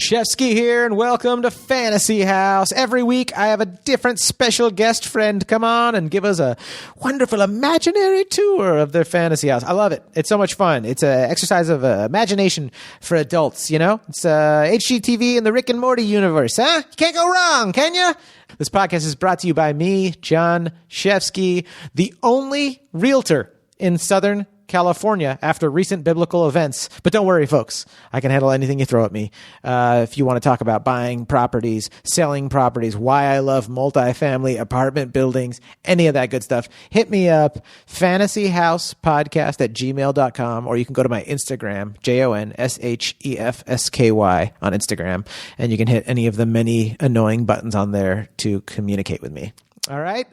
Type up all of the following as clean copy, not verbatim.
Shefsky here, and welcome to Fantasy House. Every week, I have a different special guest friend come on and give us a wonderful imaginary tour of their fantasy house. I love it. It's so much fun. It's an exercise of imagination for adults, you know? It's HGTV in the Rick and Morty universe, huh? You can't go wrong, can you? This podcast is brought to you by me, Jon Shefsky, the only realtor in Southern California after recent biblical events. But don't worry, folks. I can handle anything you throw at me. If you want to talk about buying properties, selling properties, why I love multifamily apartment buildings, any of that good stuff, hit me up, fantasyhousepodcast@gmail.com, or you can go to my Instagram, JONSHEFSKY on Instagram, and you can hit any of the many annoying buttons on there to communicate with me. All right,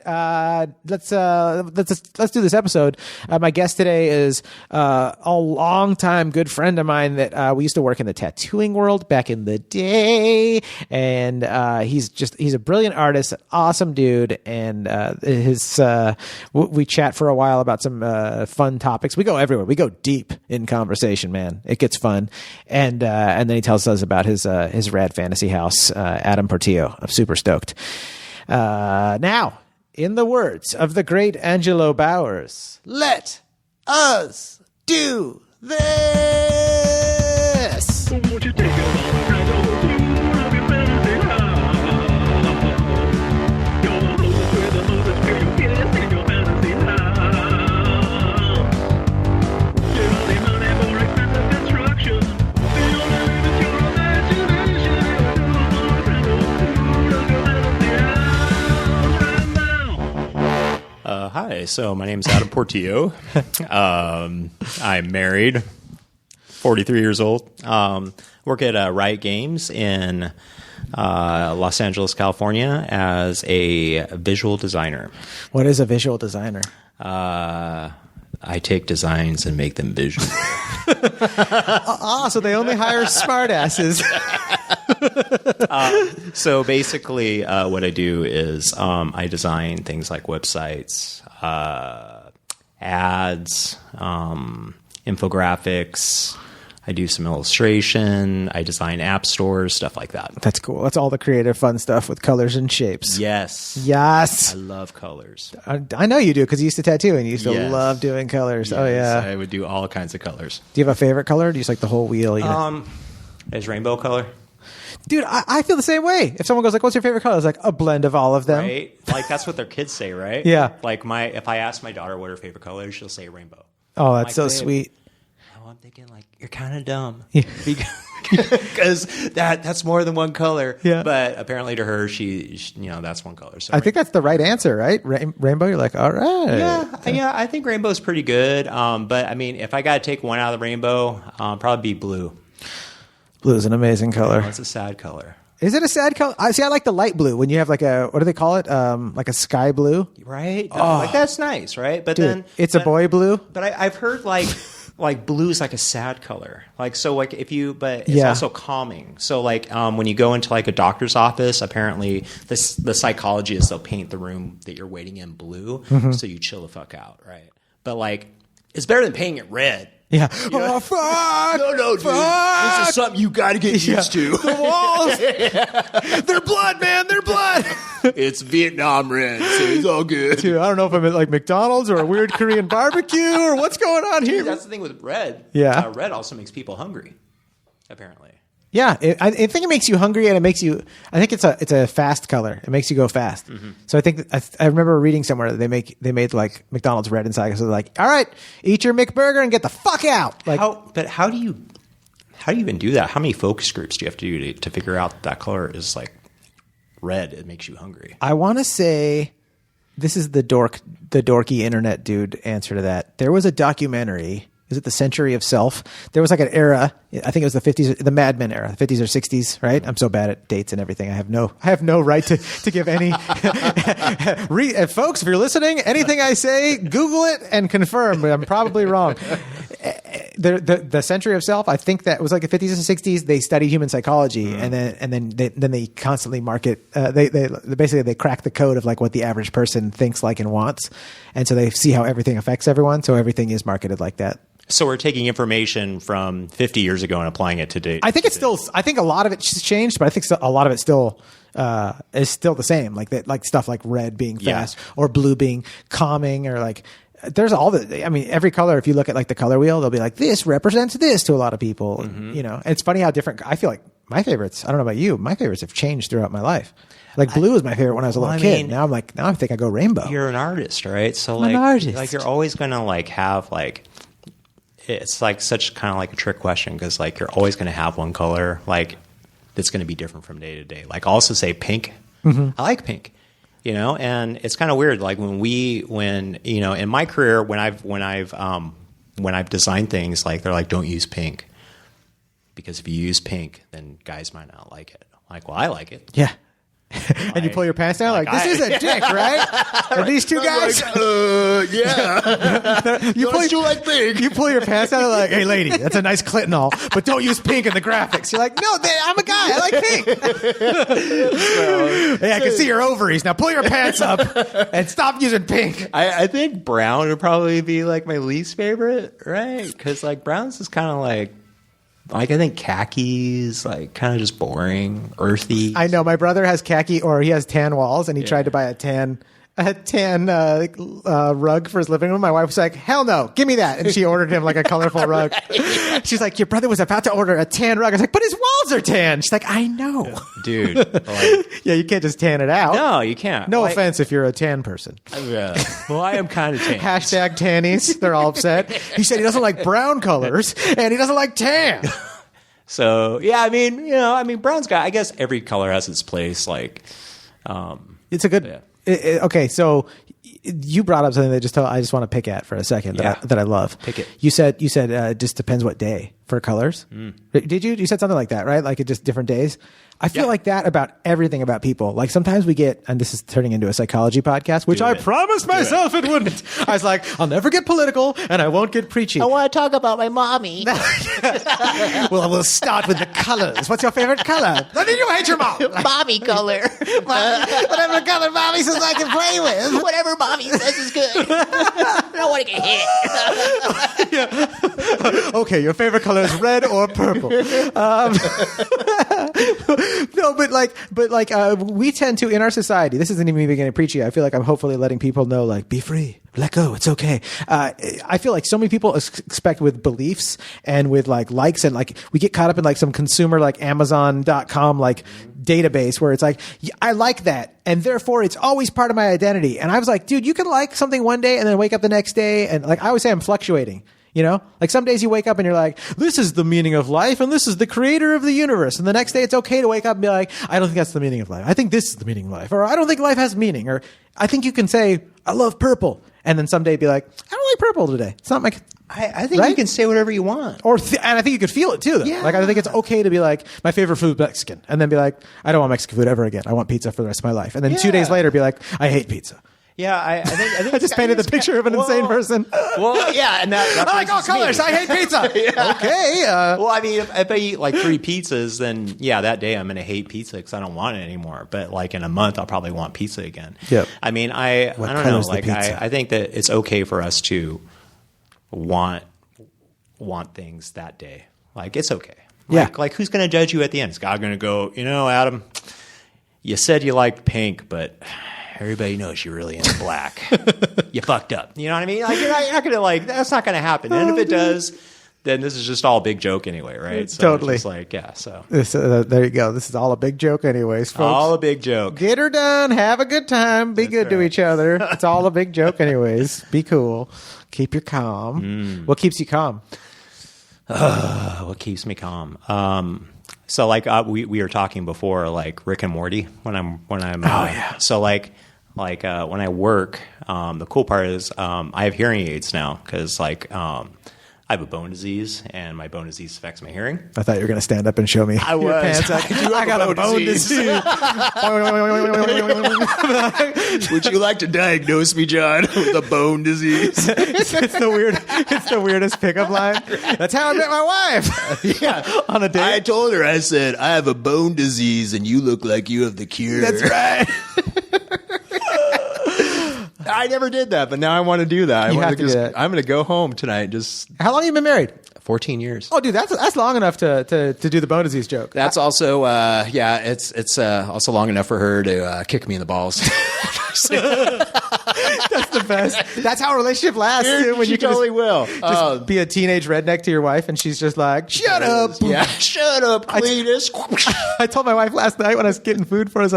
let's do this episode. My guest today is a longtime good friend of mine that we used to work in the tattooing world back in the day, and he's a brilliant artist, an awesome dude, and we chat for a while about some fun topics. We go everywhere. We go deep in conversation, man. It gets fun, and then he tells us about his rad fantasy house, Adam Portillo. I'm super stoked. Now, in the words of the great Angelo Bowers, let us do this. Won't you take a long ride over to your fantasy house? Your hostess with the mostest where you get it in your fantasy house. Get all the money for expensive construction. The only limit your imagination. Hi, so my name is Adam Portillo. I'm married, 43 years old. Work at Riot Games in Los Angeles, California as a visual designer. What is a visual designer? I take designs and make them visual. So they only hire smartasses. So basically what I do is I design things like websites, ads, infographics. I do some illustration. I design app stores, stuff like that. That's cool. That's all the creative, fun stuff with colors and shapes. Yes. Yes. I love colors. I know you do because you used to tattoo and you used to Yes. love doing colors. Yes, Oh, yeah. I would do all kinds of colors. Do you have a favorite color? Do you just like the whole wheel? Is rainbow color? Dude, I feel the same way. If someone goes like, what's your favorite color? It's like a blend of all of them. Right? Like that's what their kids say, right? Yeah. Like if I ask my daughter what her favorite color is, she'll say rainbow. Oh, that's Like, so babe, sweet. Oh, I'm thinking like you're kind of dumb. Yeah. Because that's more than one color. Yeah. But apparently to her, she that's one color. So I think that's the right answer, right? Rainbow, you're like, all right. yeah, I think rainbow's pretty good. But I mean, if I got to take one out of the rainbow, probably be blue. Blue is an amazing color. It's a sad color. Is it a sad color? I like the light blue when you have like what do they call it? Like a sky blue. Right? Like that's nice, right? But Dude, then it's a boy blue. But I've heard like blue is like a sad color. Like so like but it's Yeah. also calming. So like when you go into like a doctor's office, apparently the psychology is they'll paint the room that you're waiting in blue so you chill the fuck out, right? But like it's better than painting it red. Yeah. know? Oh, fuck. No, dude. Fuck. This is something you got to get used to. The walls. They're blood, man. They're blood. It's Vietnam red, so it's all good. Dude, I don't know if I'm at like McDonald's or a weird Korean barbecue or what's going on here. That's the thing with red. Yeah. Red also makes people hungry, apparently. Yeah, I think it makes you hungry, and it makes you. I think it's a fast color. It makes you go fast. So I think I remember reading somewhere that they made like McDonald's red inside. So they're like, all right, eat your McBurger and get the fuck out. Like, How do you even do that? How many focus groups do you have to do to figure out that color is like red? It makes you hungry. I want to say this is the dorky internet dude answer to that. There was a documentary. Is it the Century of Self? There was like an era. I think it was the 50s, the Mad Men era, the 50s or 60s, right? I'm so bad at dates and everything. I have no right to give any. Folks, if you're listening, anything I say, Google it and confirm. But I'm probably wrong. The Century of Self. I think that was like the 50s and 60s. They studied human psychology, and then they constantly market. They basically crack the code of like what the average person thinks, like, and wants, and so they see how everything affects everyone. So everything is marketed like that. So we're taking information from 50 years ago and applying it to date. I think it's still. I think a lot of it's changed, but I think a lot of it still is still the same. Like that, like stuff like red being fast or blue being calming, or like there's all the. I mean, every color. If you look at like the color wheel, they'll be like this represents this to a lot of people. You know, and it's funny how different. I feel like my favorites. I don't know about you. My favorites have changed throughout my life. Like blue was my favorite when I was a little kid. Now I think I go rainbow. You're an artist, right? So I'm an artist. like you're always gonna like have like. It's like such kind of like a trick question because like you're always going to have one color like that's going to be different from day to day. Like I'll also say pink. I like pink, you know, and it's kind of weird. Like when you know, in my career, when I've designed things, like they're like, don't use pink because if you use pink, then guys might not like it. I'm like, well, I like it. Yeah. And you pull your pants down like this is a dick, right? And these two guys, Yeah. you like pink. You pull your pants down like, hey, lady, that's a nice clit and all, but don't use pink in the graphics. You're like, no, I'm a guy. I like pink. Hey, I can see your ovaries. Now pull your pants up and stop using pink. I think brown would probably be like my least favorite, right? Because like brown's is kind of like I think khakis, like kind of just boring, earthy. I know my brother has khaki, or he has tan walls, and he tried to buy a tan rug for his living room. My wife was like, hell no, give me that. And she ordered him like a colorful rug. She's like, your brother was about to order a tan rug. I was like, but his walls are tan. She's like, I know. Dude. Like, yeah, you can't just tan it out. no, you can't. No offense if you're a tan person. Well, I am kind of tan. Hashtag tannies. They're all upset. He said he doesn't like brown colors and he doesn't like tan. So, yeah, I mean, brown's got, I guess every color has its place. Like, It's a good, okay. So you brought up something that I just want to pick at for a second that I love. Pick it. You said it just depends what day for colors. Did you? You said something like that, right? Like it just different days. I feel like that about everything about people. Like sometimes we get, and this is turning into a psychology podcast, which I promised myself it wouldn't. I was like, I'll never get political and I won't get preachy. I want to talk about my mommy. Well, we'll start with the colors. What's your favorite color? I mean, you hate your mom. Mommy color. Whatever color mommy says I can play with. Whatever mommy says is good. I don't want to get hit. Okay, your favorite color is red or purple. No, but we tend to in our society. This isn't even me being preachy. I feel like I'm hopefully letting people know, like, be free, let go, it's okay. I feel like so many people expect with beliefs and with like likes and like we get caught up in like some consumer like Amazon.com like database where it's like I like that and therefore it's always part of my identity. And I was like, dude, you can like something one day and then wake up the next day and like I always say I'm fluctuating. You know, like some days you wake up and you're like, this is the meaning of life and this is the creator of the universe. And the next day it's okay to wake up and be like, I don't think that's the meaning of life. I think this is the meaning of life. Or I don't think life has meaning. Or I think you can say, I love purple. And then someday be like, I don't like purple today. It's not my... I think you can say whatever you want. And I think you could feel it too, though. Yeah. Like, I think it's okay to be like, my favorite food Mexican. And then be like, I don't want Mexican food ever again. I want pizza for the rest of my life. And then 2 days later be like, I hate pizza. Yeah, I think I just painted the picture of an insane person. Well, yeah, and that I like all colors. I hate pizza. Okay. Well, I mean, if I eat like 3 pizzas, then yeah, that day I'm going to hate pizza because I don't want it anymore. But like in a month, I'll probably want pizza again. Yep. I mean, I don't know. color's the Like pizza? I think that it's okay for us to want things that day. Like it's okay. Like who's going to judge you at the end? Is God going to go, Adam, you said you liked pink, but everybody knows you're really into black. You fucked up. You know what I mean? Like you're not going to like, that's not going to happen. And if it does, then this is just all a big joke anyway, right? So Totally. It's just like, yeah, so. There you go. This is all a big joke anyways, folks. All a big joke. Get her done. Have a good time. Be good to each other. It's all a big joke anyways. Be cool. Keep your calm. What keeps you calm? What keeps me calm? So like we were talking before, like Rick and Morty when I'm so like when I work, the cool part is I have hearing aids now because like I have a bone disease and my bone disease affects my hearing. I thought you were going to stand up and show me your was. pants. I got a bone disease. Would you like to diagnose me, John, with a bone disease? It's the weirdest pickup line. That's how I met my wife. Yeah. On a date. I told her, I said, I have a bone disease and you look like you have the cure. That's right. I never did that, but now I want to do that. You have to do that. I'm going to go home tonight. How long have you been married? 14 years. Oh, dude, that's long enough to do the bone disease joke. That's also, it's also long enough for her to kick me in the balls. That's the best. That's how a relationship lasts. Dude, when She you can totally will. just be a teenage redneck to your wife, and she's just like, "Shut up." Yeah, shut up, Cletus. I told my wife last night when I was getting food for us,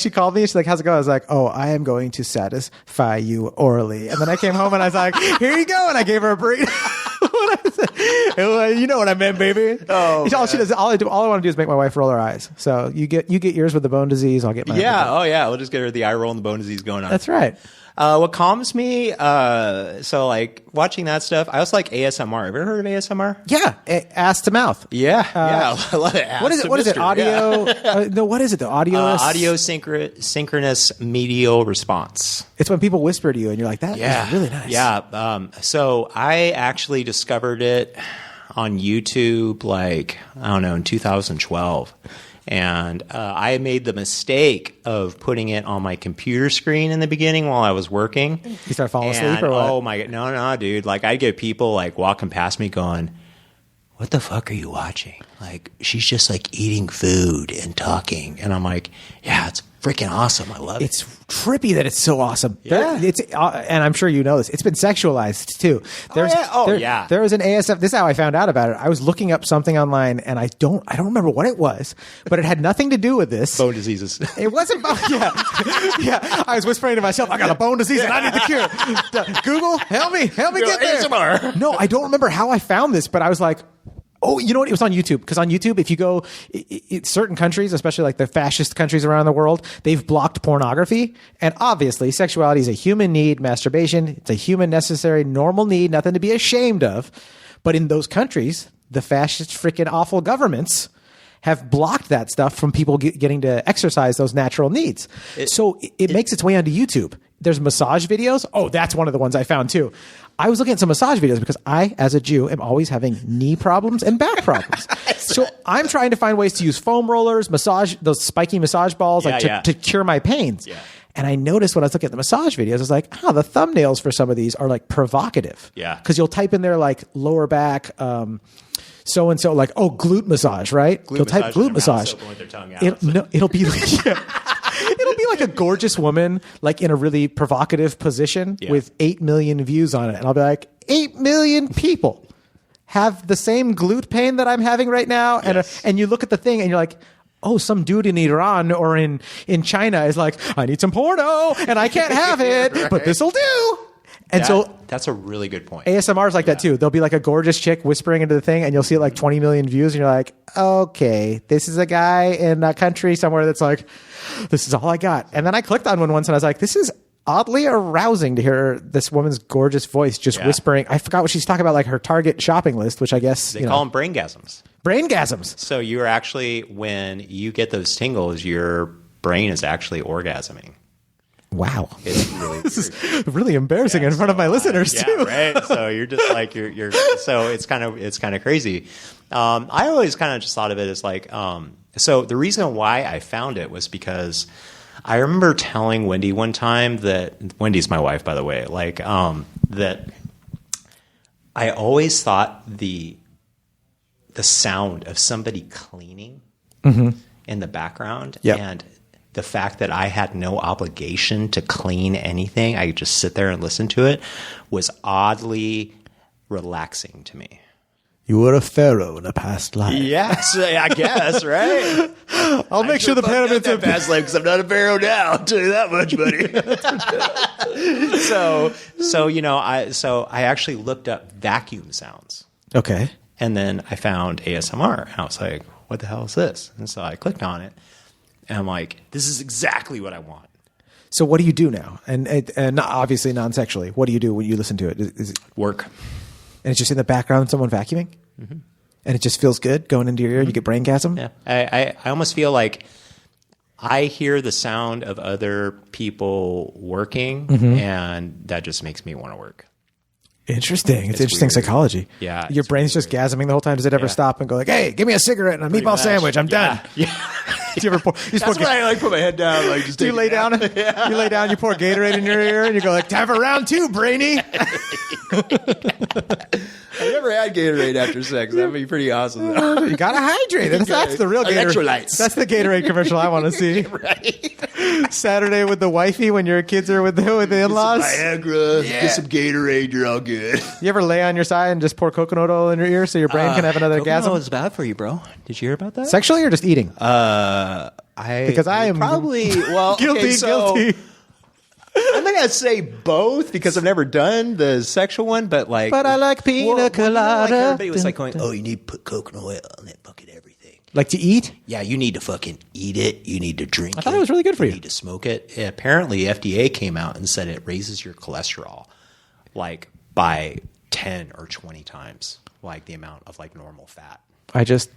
she called me. She's like, "How's it going?" I was like, "Oh, I am going to satisfy you orally." And then I came home and I was like, "Here you go," and I gave her a burrito. You know what I meant, baby. Oh, all she does, all I want to do is make my wife roll her eyes. So you get yours with the bone disease. I'll get mine. Yeah. Oh, yeah. We'll just get her the eye roll and the bone disease going on. That's right. What calms me, so like watching that stuff, I also like ASMR. Have you ever heard of ASMR? Yeah, ass to mouth. Yeah. I love it. What is it? What is it? Audio? No, what is it? The audio? Audio synchronous medial response. It's when people whisper to you, and you're like, "That is really nice." Yeah. So I actually discovered it on YouTube, like I don't know, in 2012. And I made the mistake of putting it on my computer screen in the beginning while I was working. You start falling asleep or what? Oh my god, no, dude! Like I'd get people like walking past me going, "What the fuck are you watching?" Like she's just like eating food and talking, and I'm like, "Yeah, it's freaking awesome. I love it." It's trippy that it's so awesome. Yeah. And I'm sure you know this. It's been sexualized too. Yeah. There was an ASF. This is how I found out about it. I was looking up something online, and I don't remember what it was, but it had nothing to do with this. Bone diseases. It wasn't. Yeah. I was whispering to myself, "I got a bone disease and I need the cure." Google, help me get there. ASMR. No, I don't remember how I found this, but I was like, oh, you know what? It was on YouTube. Because on YouTube, if you go, certain countries, especially like the fascist countries around the world, they've blocked pornography. And obviously, sexuality is a human need. Masturbation, it's a human, necessary, normal need, nothing to be ashamed of. But in those countries, the fascist, freaking awful governments have blocked that stuff from people getting to exercise those natural needs. So it makes its way onto YouTube. There's massage videos. Oh, that's one of the ones I found too. I was looking at some massage videos because I, as a Jew, am always having knee problems and back problems. So I'm trying to find ways to use foam rollers, massage, those spiky massage balls, to cure my pains. Yeah. And I noticed when I was looking at the massage videos, I was like, the thumbnails for some of these are like provocative. Yeah. Because you'll type in there like lower back, so and so, like, glute massage, right? You'll type glute massage. It'll be like, it'll be like a gorgeous woman, like in a really provocative position with 8 million views on it. And I'll be like, 8 million people have the same glute pain that I'm having right now. Yes. And you look at the thing and you're like, oh, some dude in Iran or in China is like, I need some porno and I can't have it, right. But this'll do. And that's a really good point. ASMR is like that too. There'll be like a gorgeous chick whispering into the thing and you'll see like 20 million views and you're like, okay, this is a guy in a country somewhere that's like, this is all I got. And then I clicked on one once and I was like, this is oddly arousing to hear this woman's gorgeous voice just whispering. I forgot what she's talking about, like her Target shopping list, which I guess they call them braingasms. Braingasms. So you're actually, when you get those tingles, your brain is actually orgasming. Wow. It's really this is really embarrassing in front of my listeners too. Right. So you're just like you're so it's kind of crazy. I always kind of just thought of it as like so the reason why I found it was because I remember telling Wendy one time that Wendy's my wife, by the way, like that I always thought the sound of somebody cleaning in the background and the fact that I had no obligation to clean anything, I could just sit there and listen to it, was oddly relaxing to me. You were a pharaoh in a past life. Yes, I guess, right? I'll make sure the pyramids are past life because I'm not a pharaoh now. I'll tell you that much, buddy. So I actually looked up vacuum sounds. Okay. And then I found ASMR, and I was like, what the hell is this? And so I clicked on it. And I'm like, this is exactly what I want. So what do you do now? And not, obviously non-sexually. What do you do when you listen to it? Is it work? And it's just in the background, someone vacuuming? Mm-hmm. And it just feels good going into your ear? You get braingasm? Yeah. I almost feel like I hear the sound of other people working, and that just makes me want to work. Interesting. It's interesting weird. Psychology. Yeah. Your brain's just gasming the whole time. Does it ever stop and go like, hey, give me a cigarette and a meatball sandwich. I'm done. Yeah. you ever pour? You That's when I like put my head down, like just do you take lay a nap. down? You lay down. You pour Gatorade in your ear, and you go like, "Time for round 2, Brainy." I never had Gatorade after sex. That'd be pretty awesome. Though. You gotta hydrate. That's the real Gatorade. Electrolytes. That's the Gatorade commercial I want to see. Right. Saturday with the wifey when your kids are with the in-laws. Viagra, get some Gatorade, you're all good. You ever lay on your side and just pour coconut oil in your ear so your brain can have another orgasm? is bad for you, bro. Did you hear about that? Sexually or just eating? Because I am Probably, well, guilty. okay, so Guilty. I'm not gonna say both because I've never done the sexual one, but like, But I like pina colada. everybody was like going, "Oh, you need to put coconut oil on that fucking everything." Like to eat? Yeah, you need to fucking eat it. You need to drink it. I thought it was really good for you. You need to smoke it. Apparently, FDA came out and said it raises your cholesterol like by 10 or 20 times, like the amount of like normal fat. I just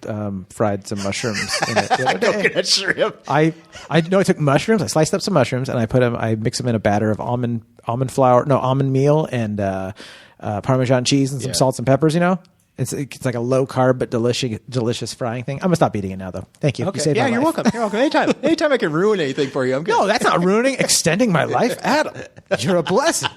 fried some mushrooms in it the other day. Coconut shrimp. I took mushrooms. I sliced up some mushrooms and I mixed them in a batter of almond meal and Parmesan cheese and some salt and peppers. You know, it's like a low carb but delicious frying thing. I'm gonna stop eating it now though. Thank you. You saved my You're life. welcome. You're welcome. Anytime I can ruin anything for you, I'm good. No, that's not ruining, extending my life, Adam. You're a blessing.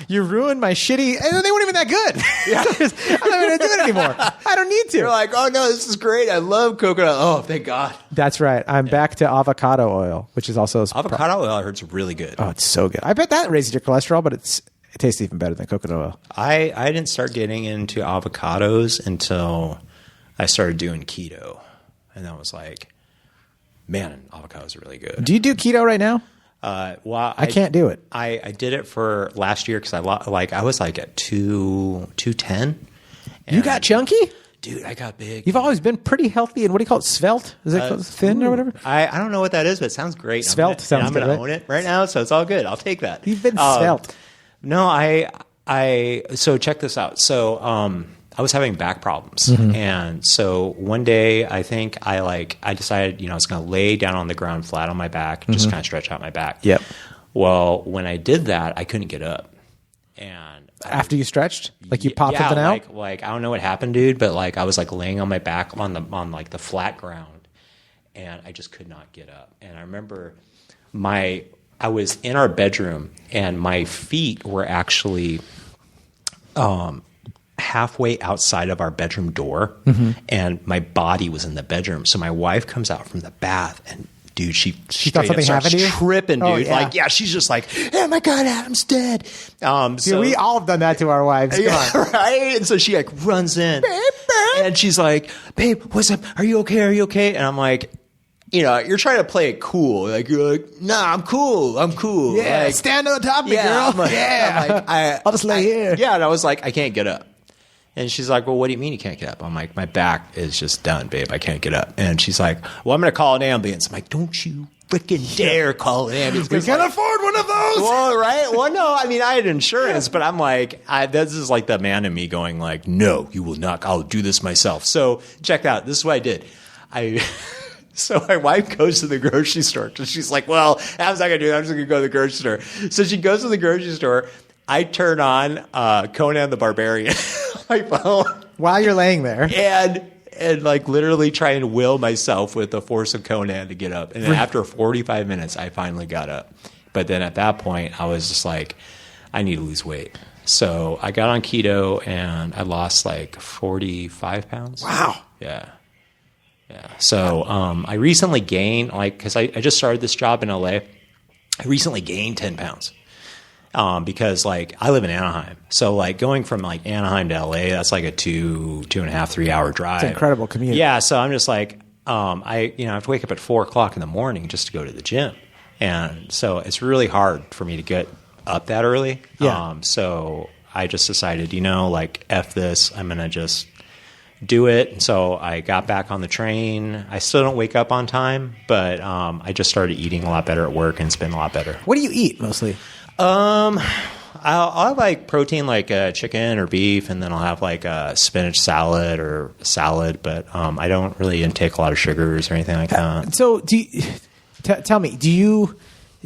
You ruined my shitty. And they weren't even that good. I'm not going to do it anymore. I don't need to. You're like, oh no, this is great. I love coconut. Oh, thank God. That's right. I'm back to avocado oil, which is also Avocado oil, I heard, is really good. Oh, it's so good. I bet that raises your cholesterol, but it tastes even better than coconut oil. I didn't start getting into avocados until I started doing keto, and that was like, man, avocados are really good. Do you do keto right now? Well, I can't do it. I did it for last year because I was like at 210. You got chunky? Dude, I got big. You've always been pretty healthy, and what do you call it? Svelte? Is it called thin or whatever? I don't know what that is, but it sounds great. Svelte sounds I'm good, going right? to own it right now, so it's all good. I'll take that. You've been svelte. No, so check this out. So I was having back problems, Mm-hmm. and so one day I think I decided I was going to lay down on the ground flat on my back, just kind of stretch out my back. Yep. Well, when I did that, I couldn't get up, and After you stretched? Like you popped something out? Like I don't know what happened, dude, but like I was like laying on my back on the flat ground, and I just could not get up. And I remember I was in our bedroom, and my feet were actually halfway outside of our bedroom door, and my body was in the bedroom. So my wife comes out from the bath, and dude, she thought straight up something starts happened to you? tripping, dude. Oh, yeah. Like, yeah, she's just like, oh my God, Adam's dead. Dude, we all have done that to our wives. Come on. Right? And so she like runs in, and she's like, babe, what's up? Are you okay? Are you okay? And I'm like, you're trying to play it cool. Like, you're like, nah, I'm cool. I'm cool. Yeah, Like, stand on top of me, yeah, girl. I'm like, yeah. I'm like, I'll just lay here. Yeah, and I was like, I can't get up. And she's like, well, what do you mean you can't get up? I'm like, my back is just done, babe. I can't get up. And she's like, well, I'm going to call an ambulance. I'm like, don't you freaking dare call an ambulance. We can't afford one of those. Well, right? Well, no, I mean, I had insurance, but I'm like, this is like the man in me going like, no, you will not. I'll do this myself. So check out. This is what I did. So my wife goes to the grocery store because she's like, well, how's that going to do? I'm just going to go to the grocery store. So she goes to the grocery store. I turn on Conan the Barbarian on my phone. While you're laying there. And like literally try and will myself with the force of Conan to get up. And then after 45 minutes, I finally got up. But then at that point, I was just like, I need to lose weight. So I got on keto and I lost like 45 pounds. Wow. Yeah. Yeah. So I recently gained, because I just started this job in LA. I recently gained 10 pounds. Because like I live in Anaheim, so like going from like Anaheim to LA, that's like a 2.5, 3 hour drive. It's an incredible commute. Yeah, so I'm just like, I have to wake up at 4:00 in the morning just to go to the gym, and so it's really hard for me to get up that early. Yeah. So I just decided, like F this, I'm gonna just do it. And so I got back on the train. I still don't wake up on time, but I just started eating a lot better at work, and it's been a lot better. What do you eat mostly? I'll have like protein like chicken or beef, and then I'll have like a spinach salad or salad, but I don't really intake a lot of sugars or anything like that. So do you, tell me,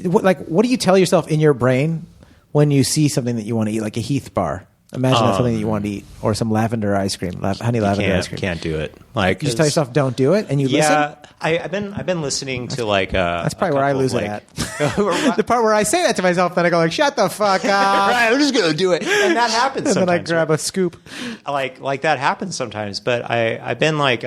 what do you tell yourself in your brain when you see something that you want to eat, like a Heath bar? Imagine that's something that you want to eat, or some lavender ice cream, honey lavender ice cream. Can't do it. Like You just tell yourself, don't do it, and you listen? I've been listening to like That's probably where I lose it at. The part where I say that to myself, then I go like, shut the fuck up. Right, I'm just gonna do it, and that happens. And sometimes, then I grab a scoop. like that happens sometimes. But I've been like,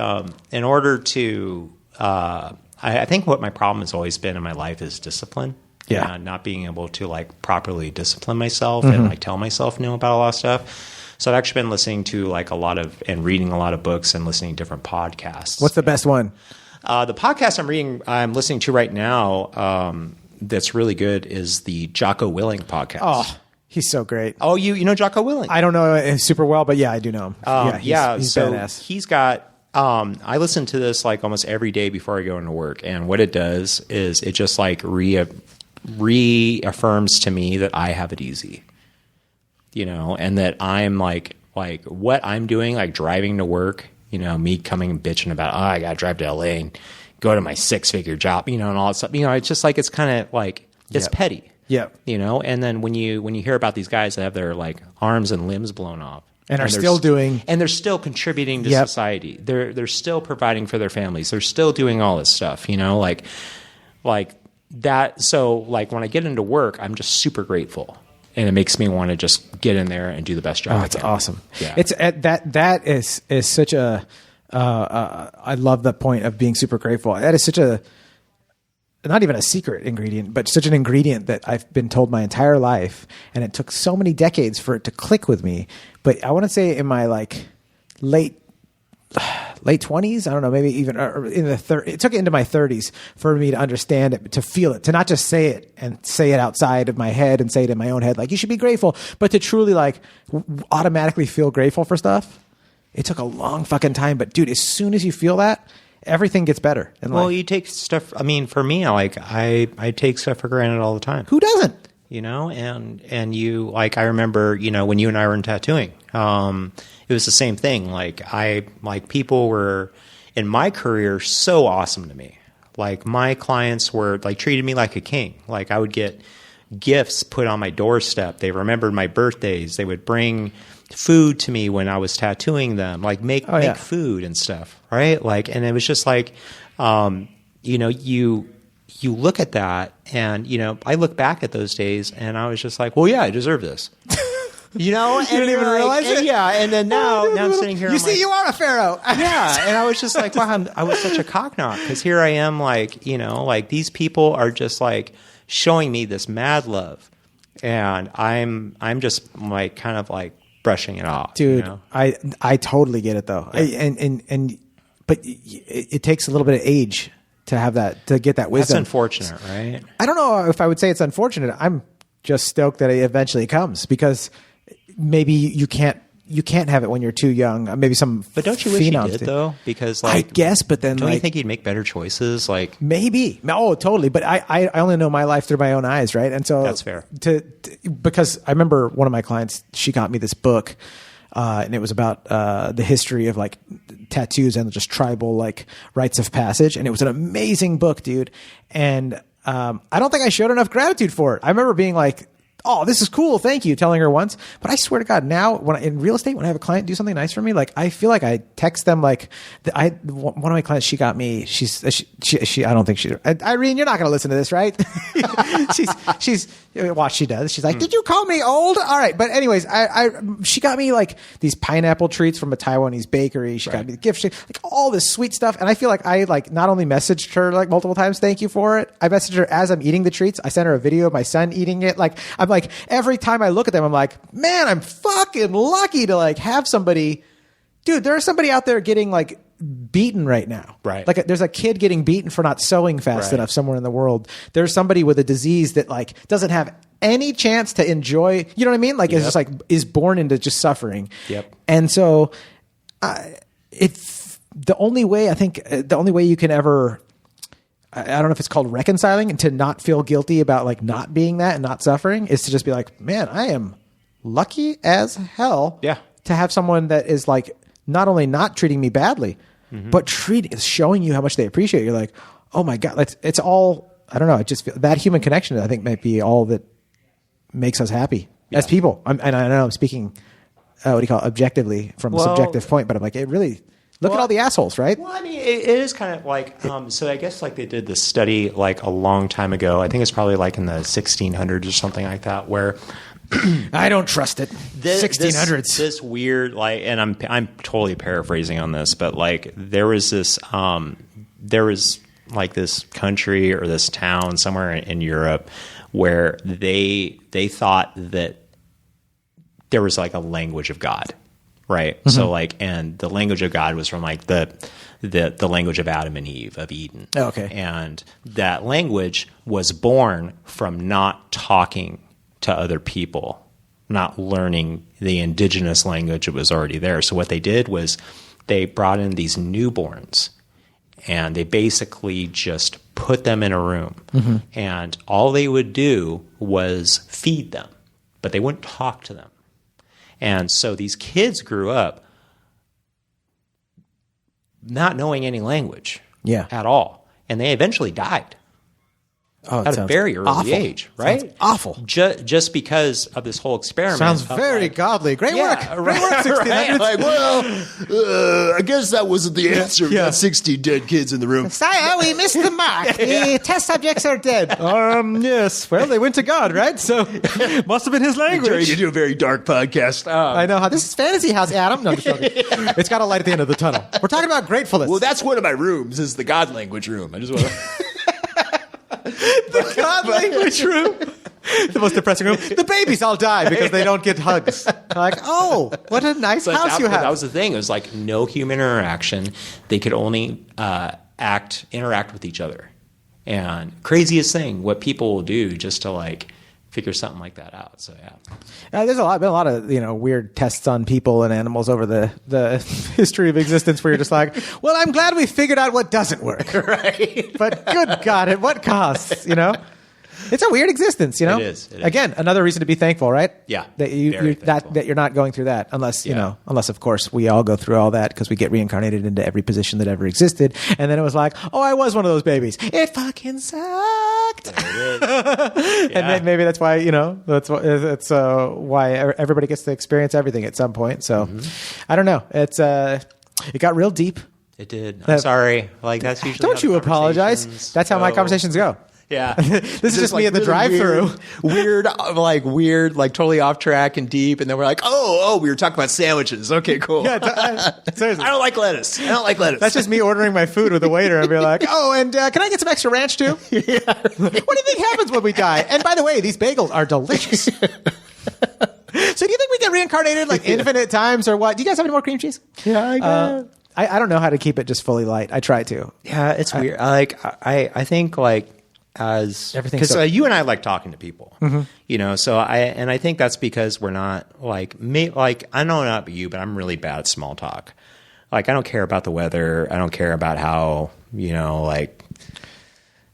in order to, I think what my problem has always been in my life is discipline. Yeah. And not being able to like properly discipline myself and like tell myself no about a lot of stuff. So I've actually been listening to like a lot of and reading a lot of books and listening to different podcasts. What's the best one? The podcast I'm listening to right now, that's really good is the Jocko Willing podcast. Oh, he's so great. Oh, you know Jocko Willing? I don't know him super well, but yeah, I do know him. He's so badass. he's got. I listen to this like almost every day before I go into work, and what it does is it just like reaffirms to me that I have it easy, and that I'm like what I'm doing, like driving to work, me coming and bitching about, I got to drive to LA and go to my 6-figure job, and all that stuff. It's just like, it's kind of like, it's petty. Yeah. And then when you hear about these guys that have their like arms and limbs blown off, And are they're still doing... And they're still contributing to society. They're still providing for their families. They're still doing all this stuff, like that. So like when I get into work, I'm just super grateful. And it makes me want to just get in there and do the best job. Oh, it's awesome. Yeah. It's that is such a, I love that point of being super grateful. That is such a, not even a secret ingredient, but such an ingredient that I've been told my entire life. And it took so many decades for it to click with me. But I want to say in my like late 20s, I don't know, maybe even in the it took it into my 30s for me to understand it, to feel it, to not just say it and say it outside of my head and say it in my own head, like you should be grateful, but to truly like automatically feel grateful for stuff. It took a long fucking time, but dude, as soon as you feel that, everything gets better in life. Well, you take stuff. I mean, for me, I take stuff for granted all the time. Who doesn't? And you, like, I remember, when you and I were in tattooing, it was the same thing. Like people were in my career so awesome to me. Like my clients were like treated me like a king. Like I would get gifts put on my doorstep. They remembered my birthdays. They would bring food to me when I was tattooing them, like make food and stuff. Right. Like, and it was just like, you look at that and, I look back at those days and I was just like, well, yeah, I deserve this. And you didn't even realize it? Yeah. And then now I'm sitting here. You see, you are a pharaoh. Yeah. And I was just like, wow, I was such a cocknot because here I am like, like these people are just like showing me this mad love. And I'm just like kind of like brushing it off. Dude, I totally get it though. Yeah. But it takes a little bit of age to have that, to get that wisdom. That's unfortunate, right? I don't know if I would say it's unfortunate. I'm just stoked that it eventually comes because maybe you can't have it when you're too young. Maybe some, but don't you wish you did though? Because like, I guess, but then don't you think you'd make better choices? Like maybe, oh, totally. But I only know my life through my own eyes, right? And so that's fair. Because I remember one of my clients, she got me this book. And it was about the history of like tattoos and just tribal like rites of passage. And it was an amazing book, dude. And I don't think I showed enough gratitude for it. I remember being like, oh, this is cool. Thank you. Telling her once. But I swear to God, now in real estate, when I have a client do something nice for me, like I feel like I text them like one of my clients, she got me, I don't think Irene, you're not going to listen to this, right? she's watch, she does. She's like, did you call me old? All right. But anyways, she got me like these pineapple treats from a Taiwanese bakery. She got me the gift, like all this sweet stuff. And I feel like I like not only messaged her like multiple times, thank you for it. I messaged her as I'm eating the treats. I sent her a video of my son eating it. Like I'm like, every time I look at them, I'm like, man, I'm fucking lucky to like have somebody, dude, there's somebody out there getting like beaten right now. Right. Like there's a kid getting beaten for not sewing fast enough somewhere in the world. There's somebody with a disease that like doesn't have any chance to enjoy, you know what I mean? Like it's just like is born into just suffering. Yep. And so it's the only way you can ever, I don't know if it's called reconciling, and to not feel guilty about like not being that and not suffering is to just be like, man, I am lucky as hell to have someone that is like not only not treating me badly, but showing you how much they appreciate you. You're like, oh my God, it's all, I don't know. I just feel that human connection, I think might be all that makes us happy as people. And I know I'm speaking what do you call it, objectively from a subjective point, but I'm like, it really look at all the assholes, right? Well, I mean, it is kind of like, so I guess like they did this study like a long time ago. I think it's probably like in the 1600s or something like that, where I don't trust it. 1600s. This weird, like, and I'm totally paraphrasing on this, but like there was like this country or this town somewhere in Europe where they thought that there was like a language of God, right? Mm-hmm. So like, and the language of God was from like the language of Adam and Eve, of Eden. Oh, okay. And that language was born from not talking to other people, not learning the indigenous language that was already there. So what they did was they brought in these newborns and they basically just put them in a room. Mm-hmm. And all they would do was feed them, but they wouldn't talk to them. And so these kids grew up not knowing any language at all. And they eventually died. At a very early age, right? Sounds awful. Just because of this whole experiment. Sounds very godly. Great work. Great work, 1600s. Right? Like, well, I guess that wasn't the answer. We got 60 dead kids in the room. Sire, we missed the mark. The test subjects are dead. Yes. Well, they went to God, right? So must have been his Trying language. to do a very dark podcast. I know how this is Fantasy House, Adam. No, I'm just joking. It's got a light at the end of the tunnel. We're talking about gratefulness. Well, that's one of my rooms, is the God language room. I just want to... the God language room. The most depressing room. The babies all die because they don't get hugs. Like, oh, what a nice house you have. That was the thing. It was like no human interaction. They could only interact with each other. And craziest thing, what people will do just to like figure something like that out. So yeah, there's been a lot of weird tests on people and animals over the history of existence where you're just like, well, I'm glad we figured out what doesn't work, right? But good God, at what cost? It's a weird existence, It is. Again, another reason to be thankful, right? Yeah, that you're not going through that, unless unless of course we all go through all that because we get reincarnated into every position that ever existed, and then it was like, oh, I was one of those babies. It fucking sucked. There it is. And then maybe that's why that's why everybody gets to experience everything at some point. So I don't know. It got real deep. It did. I'm sorry. Like that's usually. Don't you apologize? That's how my conversations go. Yeah. This is just me at the drive-thru. Weird, totally off track and deep. And then we're like, oh, we were talking about sandwiches. Okay, cool. Yeah, seriously. I don't like lettuce. That's just me ordering my food with the waiter and be like, oh, and can I get some extra ranch too? What do you think happens when we die? And by the way, these bagels are delicious. So do you think we get reincarnated like infinite times or what? Do you guys have any more cream cheese? Yeah, I guess. I don't know how to keep it just fully light. I try to. Yeah, it's weird. I think like, because you and I like talking to people, so I think that's because we're not I know not about you, but I'm really bad at small talk. Like I don't care about the weather. I don't care about how, like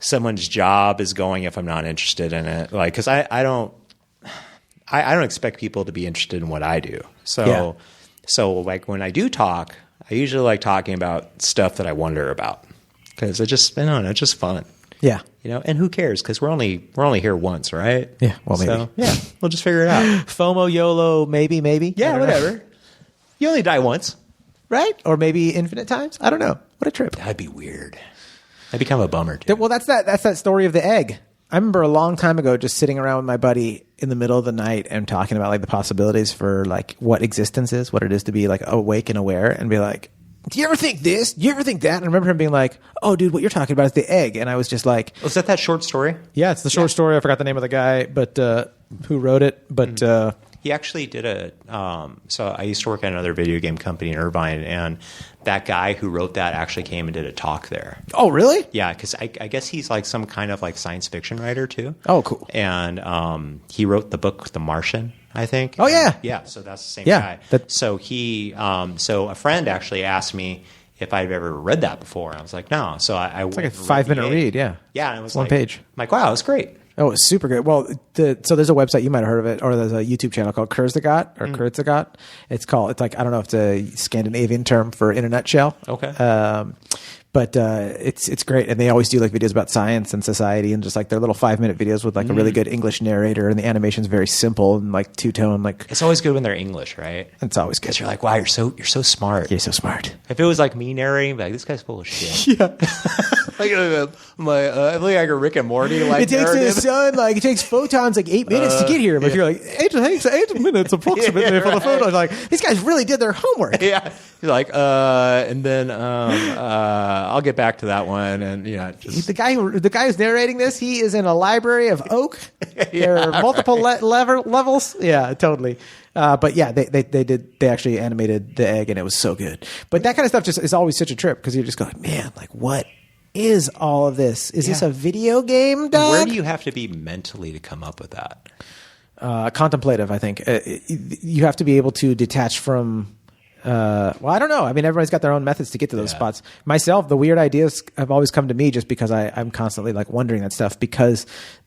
someone's job is going if I'm not interested in it. Like, cause I don't expect people to be interested in what I do. So like when I do talk, I usually like talking about stuff that I wonder about because it's just fun. Yeah. And who cares? Because we're only here once, right? Yeah. Well, maybe. So, yeah, we'll just figure it out. FOMO, YOLO, maybe. Yeah, whatever. You only die once, right? Or maybe infinite times. I don't know. What a trip. That'd be weird. That'd become a bummer too. Well, that's that story of the egg. I remember a long time ago just sitting around with my buddy in the middle of the night and talking about like the possibilities for like what existence is, what it is to be like awake and aware, and be like, do you ever think this? Do you ever think that? And I remember him being like, oh, dude, what you're talking about is the egg. And I was just like... Was that short story? Yeah, it's the short story. I forgot the name of the guy but who wrote it. But he actually did so I used to work at another video game company in Irvine, and that guy who wrote that actually came and did a talk there. Oh, really? Yeah, because I guess he's like some kind of like science fiction writer too. Oh, cool. And he wrote the book The Martian, I think. Oh, yeah. Yeah, so that's the same guy. So a friend actually asked me if I've ever read that before. I was like, no. So I it's like a 5-minute read, yeah. Yeah, and it was one page. I'm like, wow, it's great. Oh, it's super good. Well, so there's a website, you might have heard of it, or there's a YouTube channel called Kurzgesagt or Kurzgesagt. It's like, I don't know if it's a Scandinavian term for in a nutshell. Okay. But it's great, and they always do like videos about science and society, and just like their little 5-minute videos with like a really good English narrator, and the animation's very simple and like two-tone. Like It's always good when they're English, right? it's always good. Because you're like, wow, you're so smart. You're so smart. If it was like me narrating, I'd be like, this guy's full of shit. Yeah, Like I believe like a Rick and Morty like it takes the narrative. sun like it takes photons like 8 minutes to get here, but you're like 8 minutes approximately for the photos. Like these guys really did their homework. Yeah, he's like, and then I'll get back to that one, and just The guy who's narrating this, he is in a library of oak. There are multiple levels. Yeah, totally. But yeah, they actually animated the egg, and it was so good. But that kind of stuff just is always such a trip because you just go, like, man, like what is all of this? Is this a video game, dog? Where do you have to be mentally to come up with that? Contemplative, I think. You have to be able to detach from. Well, I don't know. I mean, everybody's got their own methods to get to those spots. Myself, the weird ideas have always come to me just because I'm constantly like wondering that stuff because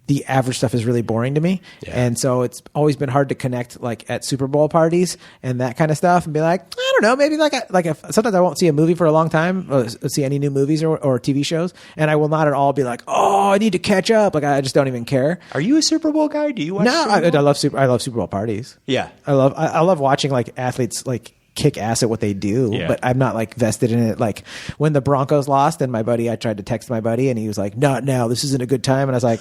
the average stuff is really boring to me. Yeah. And so it's always been hard to connect like at Super Bowl parties and that kind of stuff and be like, I don't know, maybe like if sometimes I won't see a movie for a long time or see any new movies or TV shows. And I will not at all be like, oh, I need to catch up. Like I just don't even care. Are you a Super Bowl guy? Do you watch No, Super Bowl? I love Super Bowl parties. Yeah. I love watching like athletes like kick ass at what they do, but I'm not like vested in it. Like when the Broncos lost and I tried to text my buddy and he was like, not now, this isn't a good time. And I was like,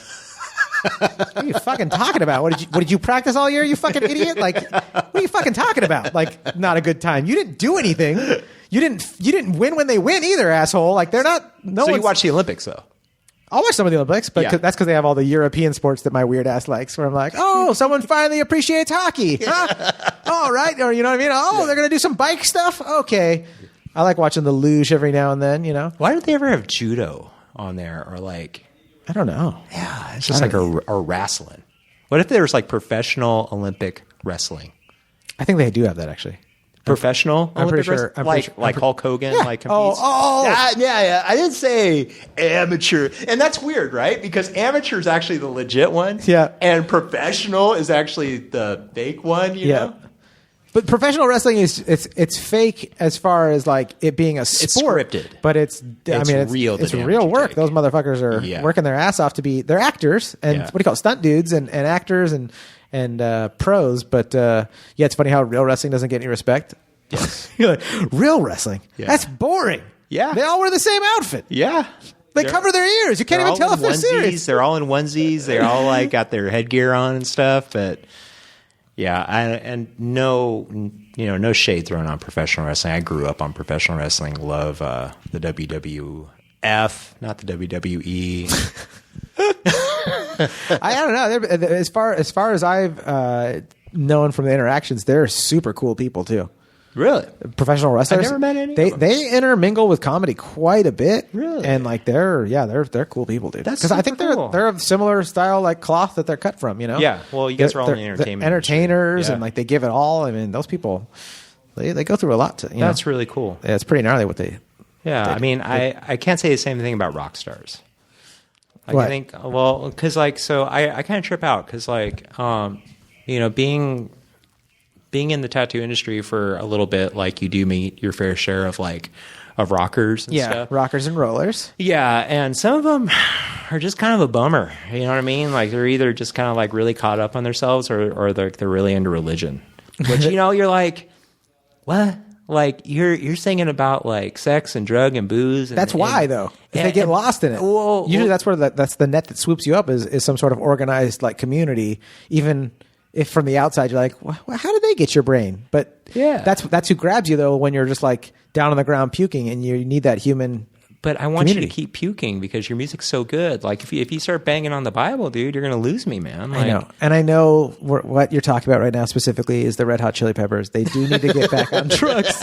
what are you fucking talking about? What did you practice all year, you fucking idiot? Like, what are you fucking talking about? Like, not a good time. You didn't do anything. You didn't win when they win either, asshole. Like they're not, so you watch the Olympics though. I'll watch some of the Olympics, but that's because they have all the European sports that my weird ass likes. Where I'm like, oh, someone finally appreciates hockey. Huh? All right, or you know what I mean? Oh, they're gonna do some bike stuff. Okay, I like watching the luge every now and then. You know, why don't they ever have judo on there or like? I don't know. Yeah, it's just like a wrestling. What if there's like professional Olympic wrestling? I think they do have that actually. Professional? I'm pretty sure. Like Hulk Hogan, like competes. Yeah. I didn't say amateur, and that's weird, right? Because amateur is actually the legit one. Yeah. And professional is actually the fake one. You know. But professional wrestling it's fake as far as like it being a sport. It's scripted, but it's real. It's real work. Those motherfuckers are working their ass off to be. They're actors and what do you call it, stunt dudes and actors and pros. But it's funny how real wrestling doesn't get any respect. Yes. You're like, real wrestling. Yeah. That's boring. Yeah. They all wear the same outfit. Yeah. They cover their ears. You can't even tell if they're serious. They're all in onesies. They're all like got their headgear on and stuff. But and no shade thrown on professional wrestling. I grew up on professional wrestling. Love the WWF, not the WWE. I don't know. As far as I've known from the interactions, they're super cool people too. Really? Professional wrestlers. I never met any of them. They intermingle with comedy quite a bit. Really? And like they're cool people, dude. That's because I think super cool. they're of similar style like cloth that they're cut from. You know. Yeah. Well, you guys are all in the They're entertainment. entertainers, industry. and like they give it all. I mean, those people they go through a lot. That's really cool. Yeah, it's pretty gnarly what they. Yeah. I mean, I can't say the same thing about rock stars. Like, What? I think because like I kind of trip out because like being in the tattoo industry for a little bit, like you do meet your fair share of rockers and stuff. Rockers and rollers. Yeah, and some of them are just kind of a bummer. You know what I mean? Like they're either just kind of like really caught up on themselves or they're really into religion. Which you're like, what? Like you're singing about like sex and drug and booze. And, That's why though. If they get lost in it. Usually that's where that's the net that swoops you up is some sort of organized like community. Even if from the outside you're like, well, how did they get your brain? But that's who grabs you though when you're just like down on the ground puking and you need that human. But I want community. you to keep puking because your music's so good. Like if you start banging on the Bible, dude, you're gonna lose me, man. Like, I know, and I know what you're talking about right now specifically is the Red Hot Chili Peppers. They do need to get back on drugs.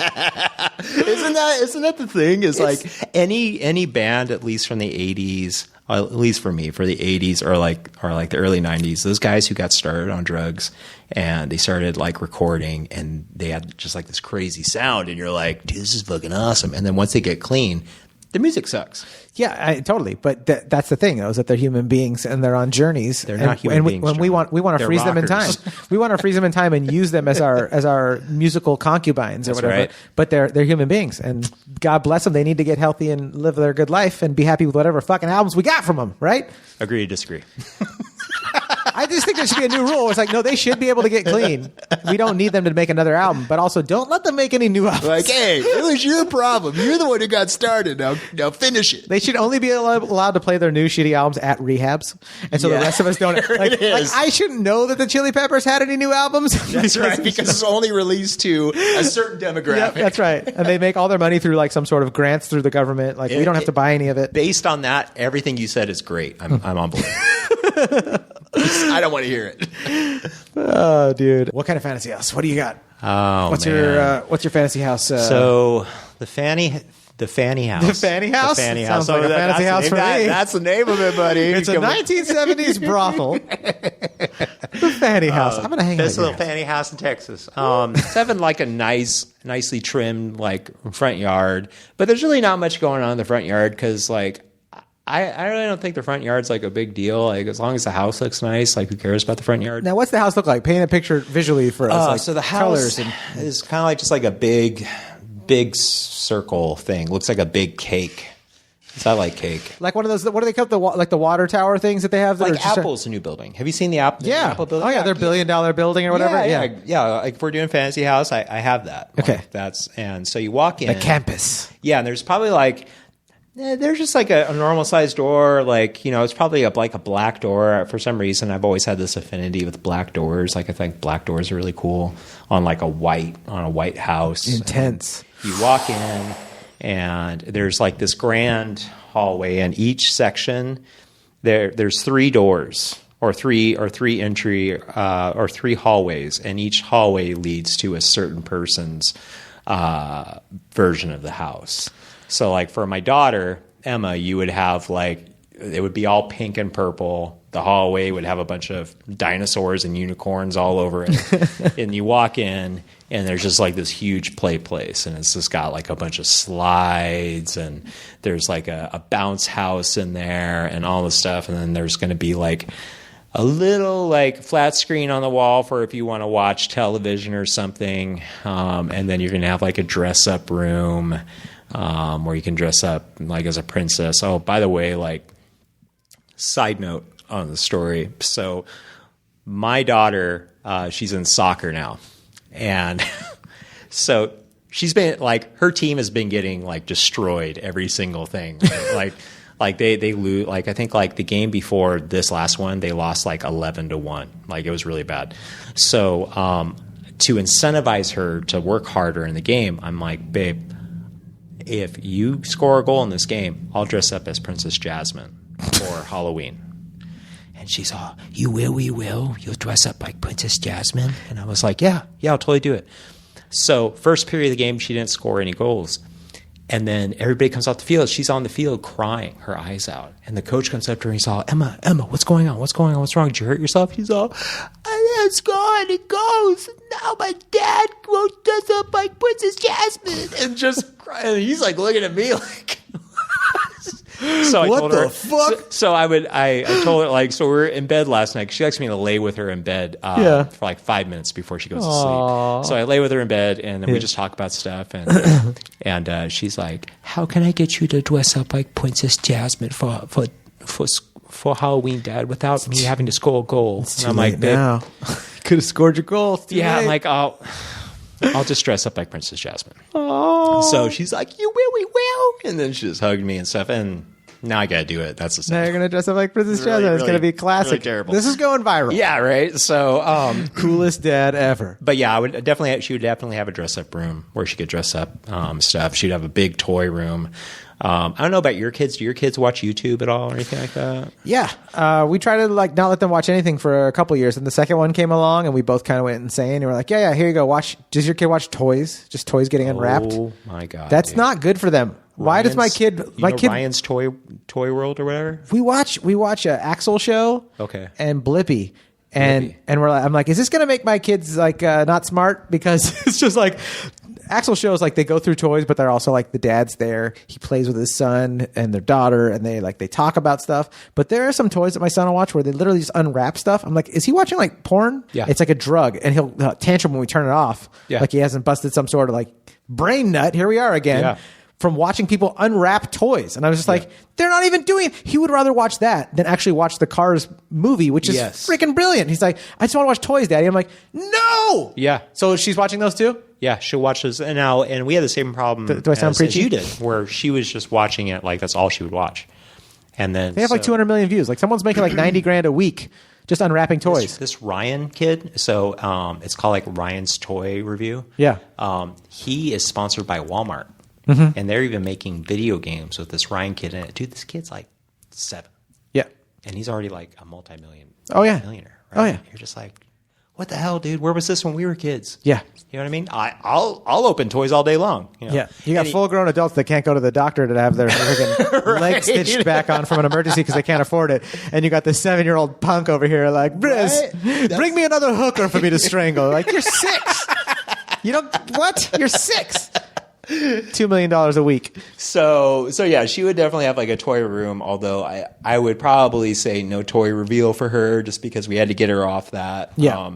Isn't that the thing? Is like any band, at least from the 80s, at least for me, for the 80s or like the early 90s, those guys who got started on drugs and they started like recording and they had just like this crazy sound and you're like, dude, this is fucking awesome. And then once they get clean, The music sucks. Yeah, totally. But that's the thing, though, is that they're human beings and they're on journeys. They're not human beings. When we want to They're freeze them in time. rockers. We want to freeze them in time and use them as our musical concubines or whatever. right. But they're human beings, and God bless them. They need to get healthy and live their good life and be happy with whatever fucking albums we got from them, right? Agree to disagree. I just think there should be a new rule. It's like, no, they should be able to get clean. We don't need them to make another album, but also don't let them make any new albums. Like, hey, it was your problem. You're the one who got started. Now finish it. They should only be allowed to play their new shitty albums at rehabs, and so the Yeah. rest of us don't. Like is. I shouldn't know that the Chili Peppers had any new albums. That's right, because it's only released to a certain demographic. Yep, that's right. And they make all their money through like some sort of grants through the government. Like we don't have to buy any of it. Based on that, everything you said is great. I'm on board. I don't want to hear it. Oh, dude. What kind of fantasy house? What do you got? Oh, What's man. your fantasy house? So the Fanny House. The Fanny House? The Fanny House. Sounds like a fantasy house for me. That's the name of it, buddy. It's a 1970s brothel. The Fanny House. I'm going to hang out This at your little house. fanny house in Texas. It's having like a nicely trimmed like front yard, but there's really not much going on in the front yard because like I really don't think the front yard's like a big deal. Like as long as the house looks nice, like who cares about the front yard? Now, what's the house look like? Paint a picture visually for us. Like So the colors house and is kind of like just like a big circle thing. Looks like a big cake. Is that like cake? like one of those. What do they call like the water tower things that they have? That are Like just Apple's a new building. Have you seen the Apple? yeah. Apple building? Oh yeah, their $1 billion building or whatever. Yeah. Like if we're doing fantasy house, I have that. Okay. Like, that's and so you walk in The campus. Yeah, and there's probably like there's just like a normal sized door. Like it's probably like a black door. For some reason, I've always had this affinity with black doors. Like I think black doors are really cool on like a white house. Intense. And you walk in, and there's like this grand hallway, and each section there's 3 doors or three entry or 3 hallways, and each hallway leads to a certain person's version of the house. So like for my daughter Emma, you would have like it would be all pink and purple. The hallway would have a bunch of dinosaurs and unicorns all over it. And you walk in and there's just like this huge play place, and it's just got like a bunch of slides, and there's like a bounce house in there and all this stuff. And then there's going to be like a little like flat screen on the wall for if you want to watch television or something. And then you're going to have like a dress up room where you can dress up like as a princess. Oh, by the way, like side note on the story. So my daughter, she's in soccer now. And so she's been like, her team has been getting like destroyed every single thing. Like they lose, like I think like the game before this last one, they lost like 11-1. Like it was really bad. So to incentivize her to work harder in the game, I'm like, babe, if you score a goal in this game, I'll dress up as Princess Jasmine for Halloween. And she's all, you will, we will. You'll dress up like Princess Jasmine? And I was like, yeah, I'll totally do it. So first period of the game, she didn't score any goals. And then everybody comes off the field. She's on the field crying, her eyes out. And the coach comes up to her and he's all, Emma, what's going on? What's going on? What's wrong? Did you hurt yourself? She's all, I didn't score any goals. Now my dad won't dress up like Princess Jasmine. And just crying. And he's like looking at me like... So I What told the her, fuck? So I told her like, so we were in bed last night. She likes me to lay with her in bed for like 5 minutes before she goes to sleep. So I lay with her in bed, and then we just talk about stuff. And she's like, "How can I get you to dress up like Princess Jasmine for Halloween, Dad, without me having to score a goal?" And I'm like, "Babe, now. Could have scored your goal. It's too yeah." late. I'm like, I'll just dress up like Princess Jasmine. So she's like, "You will, we will," and then she just hugged me and stuff. And now I gotta do it. That's the now you're gonna dress up like Princess Jasmine. It's gonna be classic. really terrible. This is going viral. Yeah, right. So, Coolest dad ever. but yeah, she would definitely have a dress up room where she could dress up stuff. She'd have a big toy room. I don't know about your kids. Do your kids watch YouTube at all or anything like that? Yeah, we try to like not let them watch anything for a couple years, and the second one came along, and we both kind of went insane. And we're like, yeah, here you go. Watch. Does your kid watch toys? Just toys getting unwrapped. Oh my god, That's dude. not good for them. Why does my kid? You know Ryan's Toy World or whatever? We watch a Axel show. Okay. And Blippy. And we're like, I'm like, is this gonna make my kids like not smart? Because it's just like Axel shows like they go through toys, but they're also like the dad's there. He plays with his son and their daughter, and they talk about stuff. But there are some toys that my son will watch where they literally just unwrap stuff. I'm like, is he watching like porn? Yeah. It's like a drug, and he'll tantrum when we turn it off. Yeah. Like he hasn't busted some sort of like brain nut. Here we are again. Yeah. From watching people unwrap toys. And I was just like, they're not even doing it. He would rather watch that than actually watch the Cars movie, which is freaking brilliant. He's like, I just want to watch toys, Daddy. I'm like, no. Yeah. So she's watching those too? Yeah, she'll watch those. And we had the same problem Do I sound as preachy? you did, where she was just watching it like that's all she would watch. And then They have like 200 million views. Like someone's making like 90 grand a week just unwrapping toys. This Ryan kid, so it's called like Ryan's Toy Review. Yeah. He is sponsored by Walmart. And they're even making video games with this Ryan kid in it. Dude, this kid's like 7. Yeah. And he's already like a multi-million millionaire. Right? Oh, yeah. You're just like, what the hell, dude? Where was this when we were kids? Yeah. You know what I mean? I'll open toys all day long. You know? Yeah. You got full-grown adults that can't go to the doctor to have their freaking leg stitched back on from an emergency because they can't afford it. And you got this 7-year-old punk over here like, Briz, bring me another hooker for me to strangle. Like, you're 6. You don't, what? You're 6. $2 million a week. So yeah, she would definitely have like a toy room, although I would probably say no toy reveal for her just because we had to get her off that. Yeah.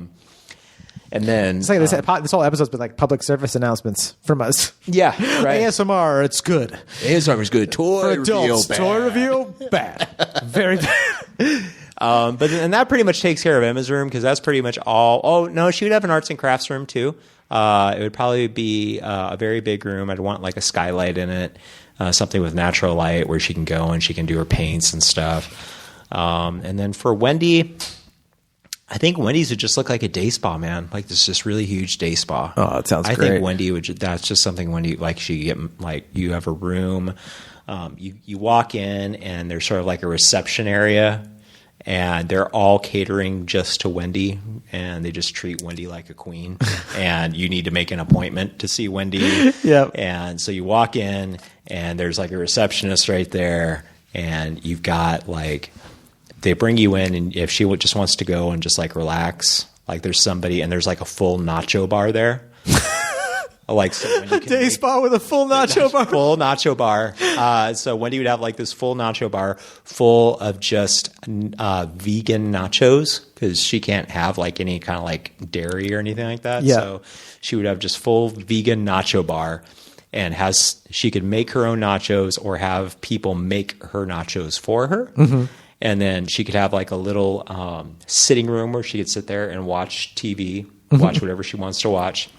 And then It's like this whole episode's been like public service announcements from us. yeah, right. ASMR, it's good. ASMR is good. Toy For adults, reveal, toy review, bad. Very bad. And that pretty much takes care of Emma's room because that's pretty much all. Oh, no, she would have an arts and crafts room too. It would probably be a very big room. I'd want like a skylight in it, something with natural light where she can go and she can do her paints and stuff. And then for Wendy, I think Wendy's would just look like a day spa, man. Like this just really huge day spa. Oh, that sounds I great. think Wendy would. That's just something Wendy like. She get like you have a room. You walk in and there's sort of like a reception area. And they're all catering just to Wendy, and they just treat Wendy like a queen. And you need to make an appointment to see Wendy. Yep. And so you walk in, and there's like a receptionist right there, and you've got like they bring you in, and if she just wants to go and just like relax, like there's somebody, and there's like a full nacho bar there. Like so when you can Day spa with a full nacho bar. Full nacho bar. So Wendy would have like this full nacho bar full of just vegan nachos because she can't have like any kind of like dairy or anything like that. Yeah. So she would have just full vegan nacho bar and she could make her own nachos or have people make her nachos for her. Mm-hmm. And then she could have like a little sitting room where she could sit there and watch TV, watch whatever she wants to watch.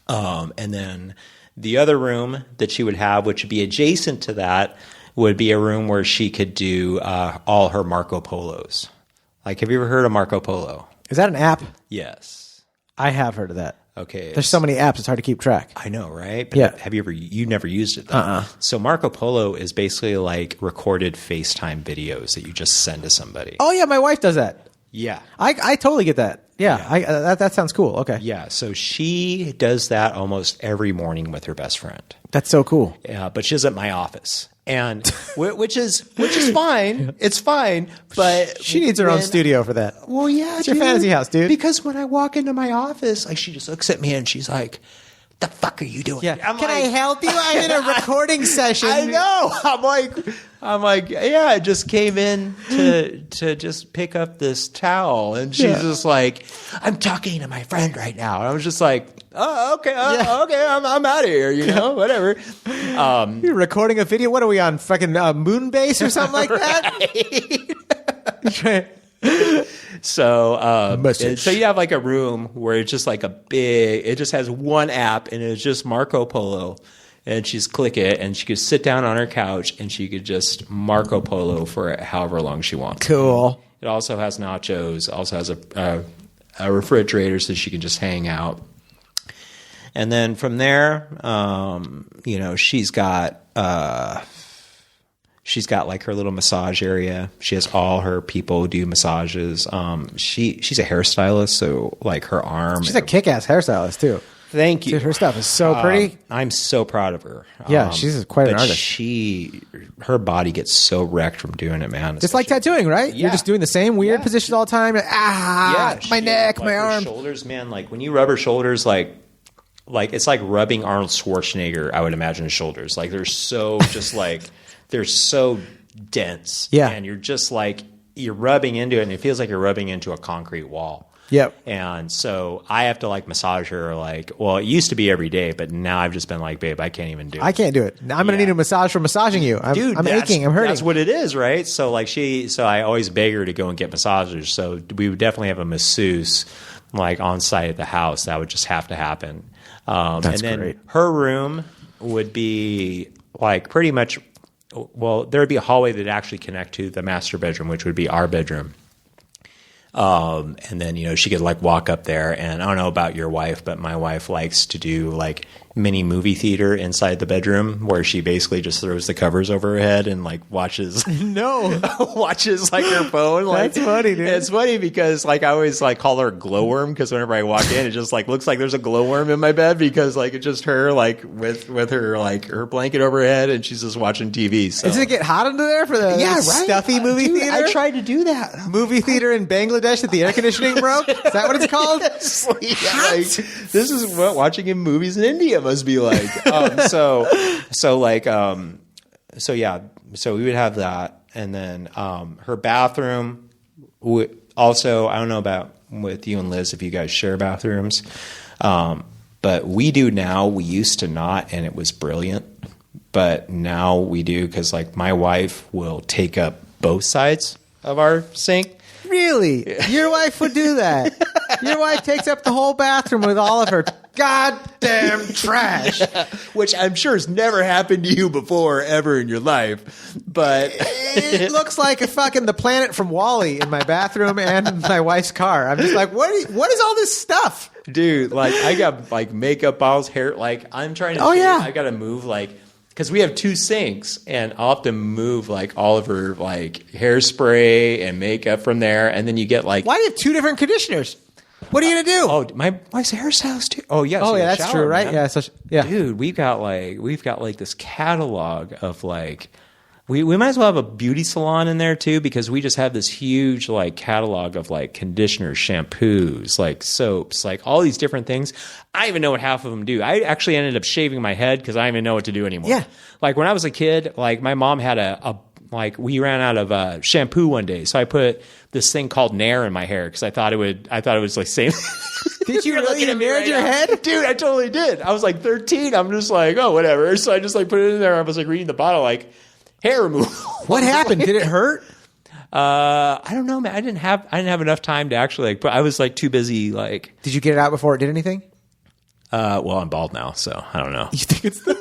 And then the other room that she would have, which would be adjacent to that, would be a room where she could do all her Marco Polos. Like, have you ever heard of Marco Polo? Is that an app? Yes. I have heard of that. Okay. There's so many apps, it's hard to keep track. I know, right? But Yeah. have you never used it though? So Marco Polo is basically like recorded FaceTime videos that you just send to somebody. Oh, yeah, my wife does that. Yeah. I totally get that. Yeah. That sounds cool. Okay. Yeah. So she does that almost every morning with her best friend. That's so cool. But she's at my office, and which is fine. It's fine, but She needs her own studio for that. Well, yeah, It's your fantasy house, dude. Because when I walk into my office, like she just looks at me and she's like, "The fuck are you doing?" Yeah. Can I help you? I'm in a recording session. I know. I'm like, yeah, I just came in to just pick up this towel, and she's just like, I'm talking to my friend right now, and I was just like, oh, okay, okay, I'm out of here, you know, whatever. You're recording a video? What are we on? Fucking Moonbase or something like that? So, Message. so you have like a room where it's just like it just has one app, and it's just Marco Polo. And she's click it, and she could sit down on her couch, and she could just Marco Polo for however long she wants. Cool. It also has nachos. Also has a refrigerator, so she can just hang out. And then from there, she's got like her little massage area. She has all her people do massages. She's a hairstylist, so like her arm. She's a kick-ass hairstylist, too. Thank you. Dude, her stuff is so pretty. I'm so proud of her. Yeah, she's quite an but artist. Her body gets so wrecked from doing it, man. It's like tattooing, right? You're just doing the same weird positions all the time. My neck, my her arm. shoulders, man. Like when you rub her shoulders, like like it's like rubbing Arnold Schwarzenegger, I would imagine, his shoulders. Like they're so just like they're so dense. Yeah. And you're just like you're rubbing into it and it feels like you're rubbing into a concrete wall. Yep. And so I have to like massage her like, well, it used to be every day, but now I've just been like, babe, I can't even do it. I can't do it. I'm going to need a massage for massaging you. I'm aching. I'm hurting. That's what it is, right? So like so I always beg her to go and get massages. So we would definitely have a masseuse like on site at the house. That would just have to happen. That's and then great. her room would be like pretty much, well, there would be a hallway that would actually connect to the master bedroom, which would be our bedroom. And then, she could like walk up there, and I don't know about your wife, but my wife likes to do like mini movie theater inside the bedroom where she basically just throws the covers over her head and like watches watches like her phone. Like, That's funny, dude. It's funny because like I always like call her a glowworm because whenever I walk in, it just like looks like there's a glowworm in my bed because like it's just her like with her like her blanket over her head and she's just watching TV. So. Does it get hot under there for the stuffy movie Dude, theater? I tried to do that. Movie theater in Bangladesh that the air conditioning broke? Is that what it's called? This is what watching in movies in India must be like. So we would have that, and then her bathroom. Also, I don't know about with you and Liz if you guys share bathrooms, but we do now. We used to not, and it was brilliant. But now we do because like my wife will take up both sides of our sink. Really? Your wife would do that? Your wife takes up the whole bathroom with all of her goddamn trash. Which I'm sure has never happened to you before ever in your life. But it looks like a fucking the planet from WALL-E in my bathroom and in my wife's car. I'm just like, what is all this stuff? Dude, like I got like makeup bottles, hair, like I'm trying to I got to move like because we have two sinks, and I'll have to move like all of her like hairspray and makeup from there, and then you get like. Why do you have two different conditioners? What are you gonna do? Oh, my wife's hairstyles too. Oh yeah. Oh yeah, that's true, right? Man. Yeah, Dude, we've got like this catalog of like. We might as well have a beauty salon in there too because we just have this huge like catalog of like conditioners, shampoos, like soaps, like all these different things. I don't even know what half of them do. I actually ended up shaving my head because I don't even know what to do anymore. Yeah. Like when I was a kid, like my mom had we ran out of shampoo one day, so I put this thing called Nair in my hair because I thought it was like same. Did you really married your head? Dude, I totally did. I was like 13. I'm just like, oh, whatever. So I just like put it in there. I was like reading the bottle like. Hair removal. What happened? Did it hurt? I don't know, man. I didn't have enough time to actually like. But I was like too busy. Like, did you get it out before it did anything? Well, I'm bald now, so I don't know. You think it's the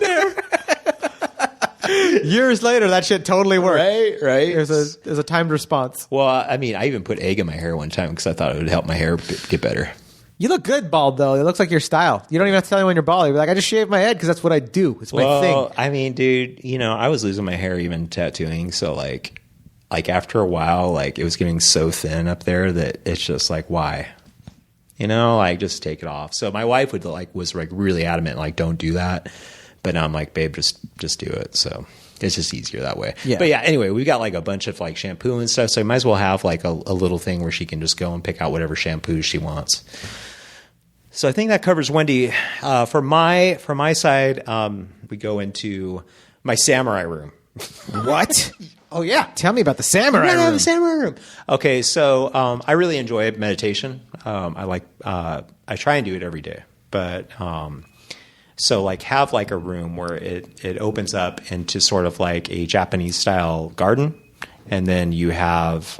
Nair? Years later, that shit totally worked. Right. There's a timed response. Well, I mean, I even put egg in my hair one time because I thought it would help my hair get better. You look good bald, though. It looks like your style. You don't even have to tell anyone you're bald. You're like, I just shaved my head because that's what I do. It's my thing. I mean, dude, I was losing my hair even tattooing. So, like after a while, like, it was getting so thin up there that it's just like, why? Like, just take it off. So my wife was really adamant, like, don't do that. But now I'm like, babe, just do it. So it's just easier that way. Yeah. But yeah, anyway, we got like a bunch of like shampoo and stuff. So you might as well have like a little thing where she can just go and pick out whatever shampoo she wants. So I think that covers Wendy. For my side, we go into my samurai room. What? Oh yeah, tell me about the samurai room. The samurai room. Okay, so I really enjoy meditation. I try and do it every day, but so like have like a room where it opens up into sort of like a Japanese style garden, and then you have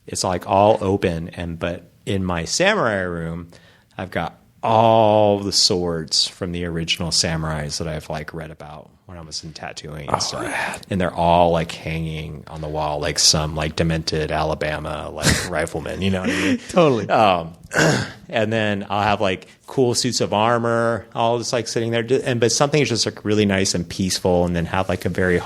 it's like all open but in my samurai room, I've got all the swords from the original samurais that I've like read about when I was in tattooing and stuff. Rad. And they're all like hanging on the wall, like some like demented Alabama like rifleman, you know what I mean? Totally. And then I'll have like cool suits of armor, all just like sitting there. But something is just like really nice and peaceful, and then have like a very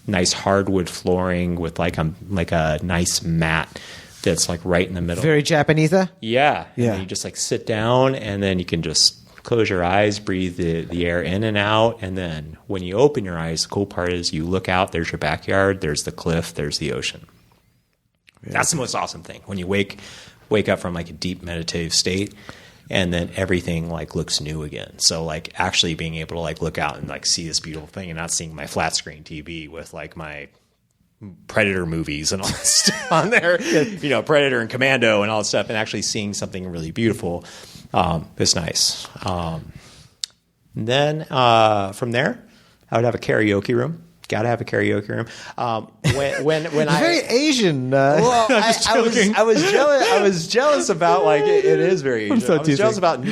nice hardwood flooring with like a nice mat that's like right in the middle. Very Japanese. Yeah. Yeah. And you just like sit down, and then you can just close your eyes, breathe the air in and out. And then when you open your eyes, the cool part is you look out, there's your backyard, there's the cliff, there's the ocean. Yeah. That's the most awesome thing. When you wake up from like a deep meditative state and then everything like looks new again. So like actually being able to like look out and like see this beautiful thing and not seeing my flat screen TV with like my Predator movies and all that stuff on there, you know, Predator and Commando and all that stuff, and actually seeing something really beautiful is nice. Then from there, I would have a karaoke room. Got to have a karaoke room. When I very Asian. well, I was jealous about like it is very Asian. so I was teasing. jealous about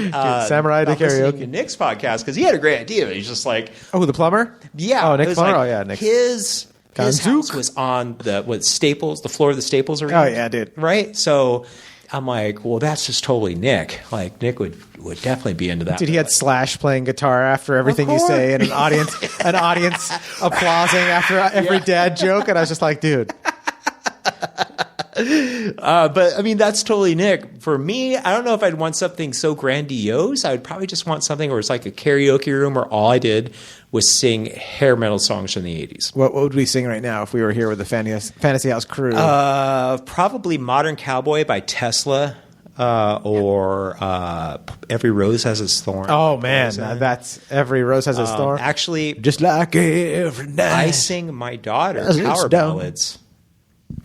Samurai about to karaoke. listening to Nick's podcast because he had a great idea. He's just like, Oh, the plumber? yeah, Oh, Nick it was Plummer? like Oh, yeah, Nick. His Ganzook. house was on the Staples, the floor of the Staples Arena. Oh, yeah, dude. Right. So I'm like, well, that's just totally Nick. Like Nick would definitely be into that. Dude, he had Slash playing guitar after everything you say, and an audience applauding after every dad joke, and I was just like, dude. But I mean, that's totally Nick. For me, I don't know if I'd want something so grandiose. I would probably just want something where it's like a karaoke room where all I did was sing hair metal songs from the 80s. What would we sing right now if we were here with the Fantasy House crew? Probably Modern Cowboy by Tesla, or Every Rose Has Its Thorn. Oh, man. That's Every Rose Has its thorn. Actually, Just like every night. I sing my daughter As it's power done. ballads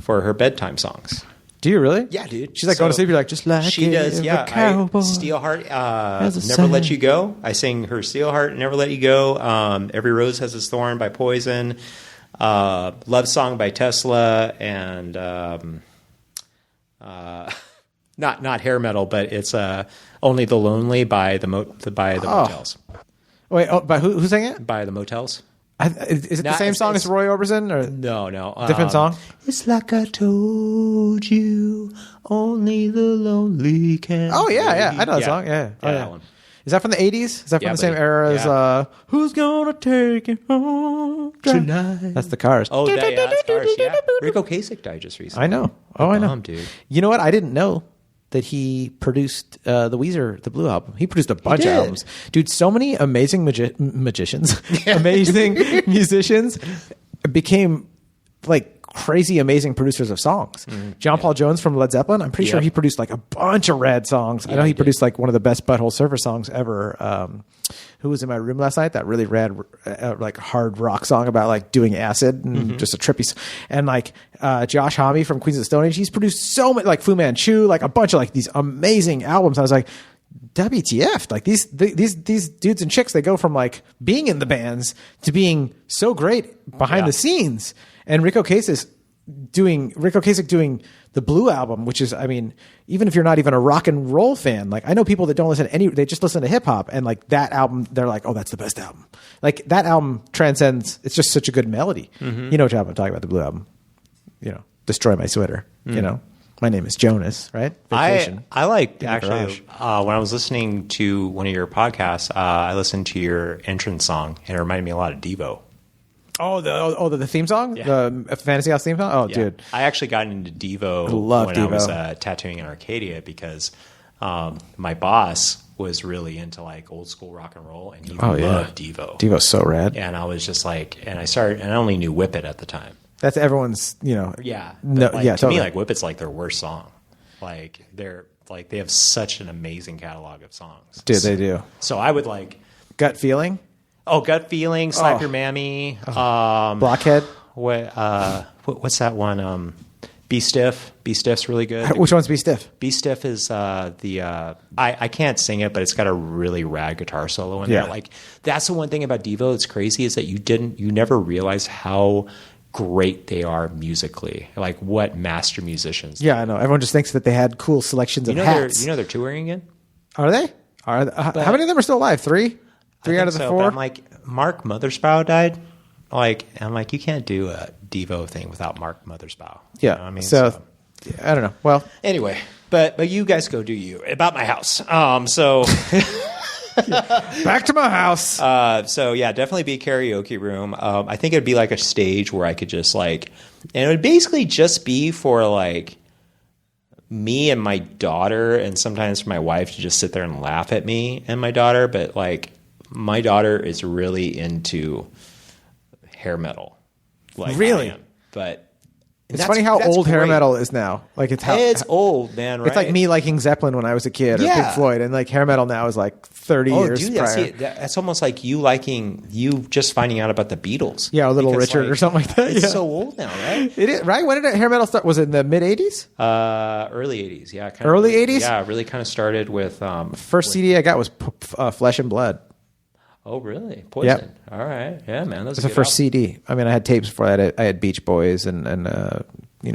for her bedtime songs. Do you really? Yeah, dude. She's like going to sleep. You're like, just like she does. every Yeah, cowboy. Steelheart, Has a Never Let sound. You Go. I sing her Steelheart, Never Let You Go. Every Rose Has Its Thorn by Poison. Love Song by Tesla, and not hair metal, but it's Only the Lonely by the Motels. Wait, but who sang it? By the Motels. Is it the No, same song as Roy Orbison? Or No. different song? It's like I told you, only the lonely can. Oh, yeah. I know that Yeah. song. Yeah. Oh, Yeah, yeah. that one. Is that from the 80s? Is that from Yeah, the same buddy. era as Yeah. Who's Gonna Take You Home Tonight? That's the Cars. Oh, that's Cars, yeah. Rick Ocasek died just recently. I know. Oh, I know. Bomb, dude. You know what? I didn't know that he produced the Weezer, the Blue album. He produced a bunch of did. albums. Dude, so many amazing magicians, amazing musicians became like crazy, amazing producers of songs. John Paul Jones from Led Zeppelin, I'm pretty sure Yep. he produced like a bunch of rad songs. I know he produced like one of the best Butthole Surfer songs ever. Who was in my room last night? That really rad, like hard rock song about like doing acid and just a trippy. And like Josh Homme from Queens of the Stone Age, he's produced so many, like Fu Manchu, like a bunch of like these amazing albums. I was like, WTF? Like these dudes and chicks, they go from like being in the bands to being so great behind the scenes. And Rick Ocasek doing the Blue album, which is, I mean, even if you're not even a rock and roll fan, like I know people that don't listen to they just listen to hip hop, and like that album, they're like, oh, that's the best album. Like that album transcends. It's just such a good melody. You know what I'm talking about, the Blue album. You know, Destroy My Sweater. You know, My Name is Jonas, right? Vacation. I like, the actually, when I was listening to one of your podcasts, I listened to your entrance song, and it reminded me a lot of Devo. The theme song, the Fantasy House theme song. Oh, Yeah. dude, I actually got into Devo love when I was Devo. tattooing in Arcadia because my boss was really into like old school rock and roll, and he loved Devo. Devo's so rad. And I was just like, and I only knew Whip It at the time. That's everyone's, you know. Yeah. No, But, like, yeah, to totally. me, like Whip It's like their worst song. Like they have such an amazing catalog of songs. Dude, they do. So I would like, Gut Feeling, Gut Feeling, Slap Oh. Your Mammy. Blockhead. What's that one? Be Stiff. Be Stiff's really good. Which one's Be Stiff? Be Stiff is I can't sing it, but it's got a really rad guitar solo in Yeah. there. Like that's the one thing about Devo that's crazy is that you never realize how great they are musically. Like what master musicians. Yeah, I know. Everyone just thinks that they had cool selections of hats. they're touring again? Are they? How many of them are still alive? Three I out of think the so, four. but I'm like, Mark Mothersbaugh died. I'm like, you can't do a Devo thing without Mark Mothersbaugh. yeah. You know what I mean, so I don't know. Well, anyway, but you guys go do you about my house. So back to my house. so yeah, definitely be a karaoke room. I think it'd be like a stage where I could just like, and it would basically just be for like me and my daughter, and sometimes for my wife to just sit there and laugh at me and my daughter. But like, my daughter is really into hair metal. Like Really? I am. But It's funny how that's old hair great. metal is now. Like It's old, man. Right? It's like me liking Zeppelin when I was a kid, or Yeah. Pink Floyd, and like hair metal now is like 30 years dude, prior. that's almost like you just finding out about the Beatles. Yeah, or Little Because, Richard or something like that. It's Yeah. so old now, right? It is, right? When did hair metal start? Was it in the mid 80s? Early 80s, yeah. Early 80s? Yeah, really kind of started with. First CD I got was Flesh and Blood. Oh, really? Poison. All right. Yeah, man. That's It was the first CD. I mean, I had tapes before that. I had Beach Boys and a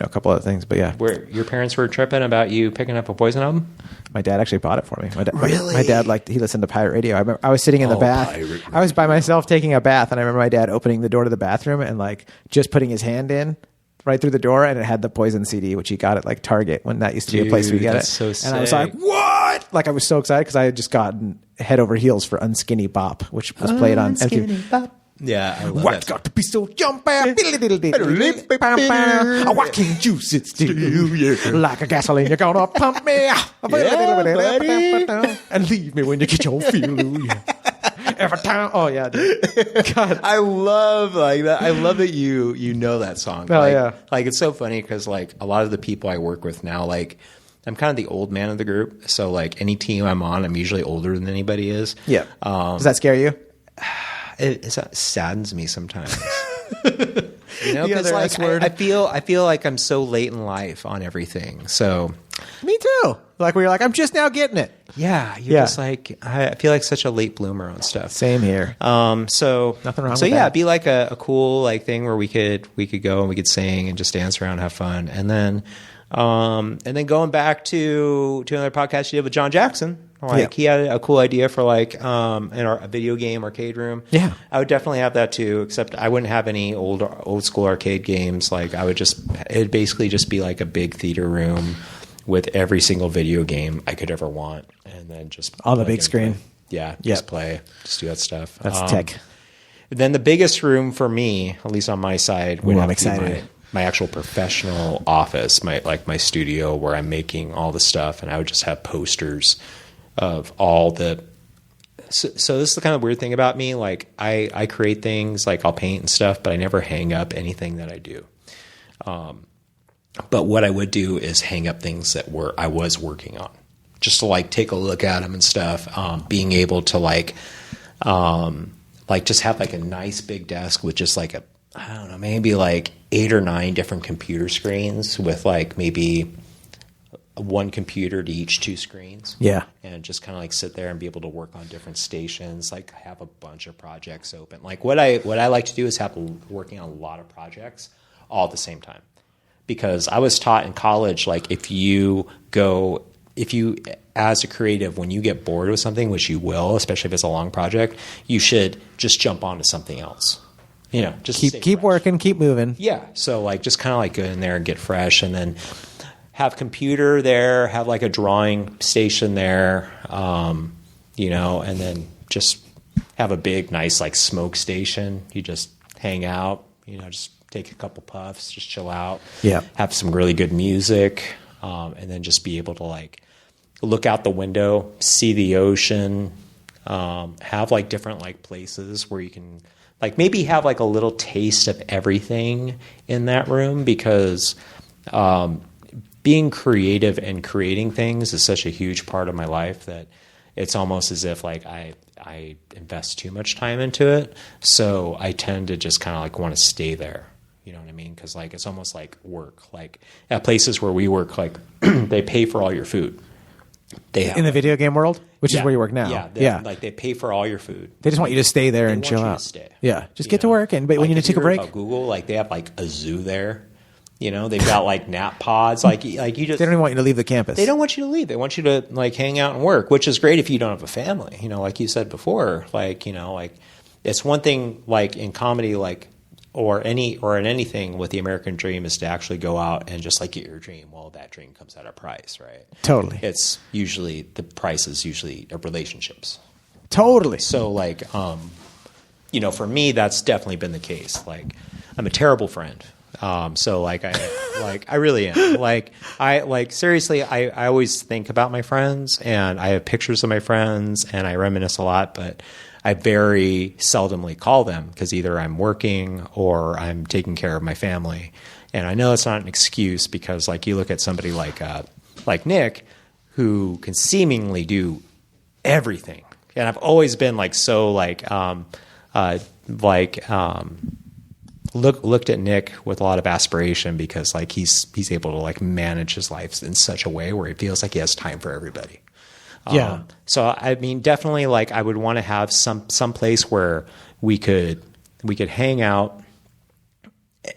couple other things, but yeah. Where your parents were tripping about you picking up a Poison album? My dad actually bought it for me. Really? My dad he listened to pirate radio. I remember I was sitting in the bath. pirate I was by myself taking a bath, and I remember my dad opening the door to the bathroom and like just putting his hand in right through the door, and it had the Poison CD, which he got at like Target when that used to be a place we get that's it. so and I was sick. like, "What?" Like I was so excited because I had just gotten head over heels for Unskinny Bop, which was played on MTV. Yeah, I love What's that. got to be so jumpy? Why can't you sit still? Like a gasoline, you're gonna pump me and leave me when you get your feel. Every time. Oh yeah, dude. God. I love like that. I love that you know that song. Oh, like, yeah. Like it's so funny because like a lot of the people I work with now, like I'm kind of the old man of the group. So like any team I'm on, I'm usually older than anybody is. Yeah. Does that scare you? It saddens me sometimes. You know, The because other like S word. I feel like I'm so late in life on everything. So Me too. Like where you're like, I'm just now getting it. yeah, you're Yeah. just like I feel like such a late bloomer on stuff. Same here. So Nothing wrong So with yeah, that. it'd be like a cool like thing where we could go and we could sing and just dance around, and have fun, and then going back to another podcast you did with John Jackson. Like he had a cool idea for like a video game arcade room. Yeah. I would definitely have that too. Except I wouldn't have any old school arcade games. Like it'd basically just be like a big theater room with every single video game I could ever want, and then just On the plug big and screen. play. Yeah, Yeah. just play, just do that stuff. That's tech. Then the biggest room for me, at least on my side, would Ooh, have I'm to be excited. my actual professional office, my studio where I'm making all the stuff, and I would just have posters of all the. So this is the kind of weird thing about me. Like I create things, like I'll paint and stuff, but I never hang up anything that I do. But what I would do is hang up things that I was working on, just to like take a look at them and stuff. Being able to like just have like a nice big desk with just like I don't know, maybe like 8 or 9 different computer screens with like maybe one computer to each 2 screens. Yeah. And just kind of like sit there and be able to work on different stations, like have a bunch of projects open. Like what I like to do is working on a lot of projects all at the same time. Because I was taught in college, like if you as a creative, when you get bored with something, which you will, especially if it's a long project, you should just jump onto something else. You know, just stay Keep fresh. working, keep moving. Yeah. So like just kind of like go in there and get fresh, and then have computer there, have like a drawing station there, you know, and then just have a big, nice like smoke station. You just hang out, you know, just take a couple puffs, just chill out. Yeah. Have some really good music, and then just be able to like look out the window, see the ocean, have like different like places where you can like maybe have like a little taste of everything in that room, because being creative and creating things is such a huge part of my life that it's almost as if like I invest too much time into it. So I tend to just kind of like want to stay there. You know what I mean? Because like it's almost like work. Like at places where we work, like they pay for all your food. They have In the video game world, which is Yeah. where you work now. Yeah, like they pay for all your food. They just want you to stay there and want chill you to out. stay. Yeah, just You get to know? work, and but when Like, you need if to take a heard break, about Google, like they have like a zoo there. You know, they've got like nap pods. Like you just they don't even want you to leave the campus. they don't want you to leave. They want you to like hang out and work, which is great if you don't have a family. You know, like you said before, like, you know, like it's one thing like in comedy, like or in anything with the American dream is to actually go out and just like get your dream. Well, that dream comes at a price, right? Totally. It's usually the price is usually relationships. Totally. So like, you know, for me, that's definitely been the case. Like, I'm a terrible friend. So like I really am. Like seriously, I always think about my friends, and I have pictures of my friends, and I reminisce a lot, but I very seldomly call them because either I'm working or I'm taking care of my family. And I know it's not an excuse because like you look at somebody like Nick, who can seemingly do everything. And I've always been like so looked at Nick with a lot of aspiration because like he's able to like manage his life in such a way where he feels like he has time for everybody. Yeah. So I mean, definitely like I would want to have some place where we could hang out,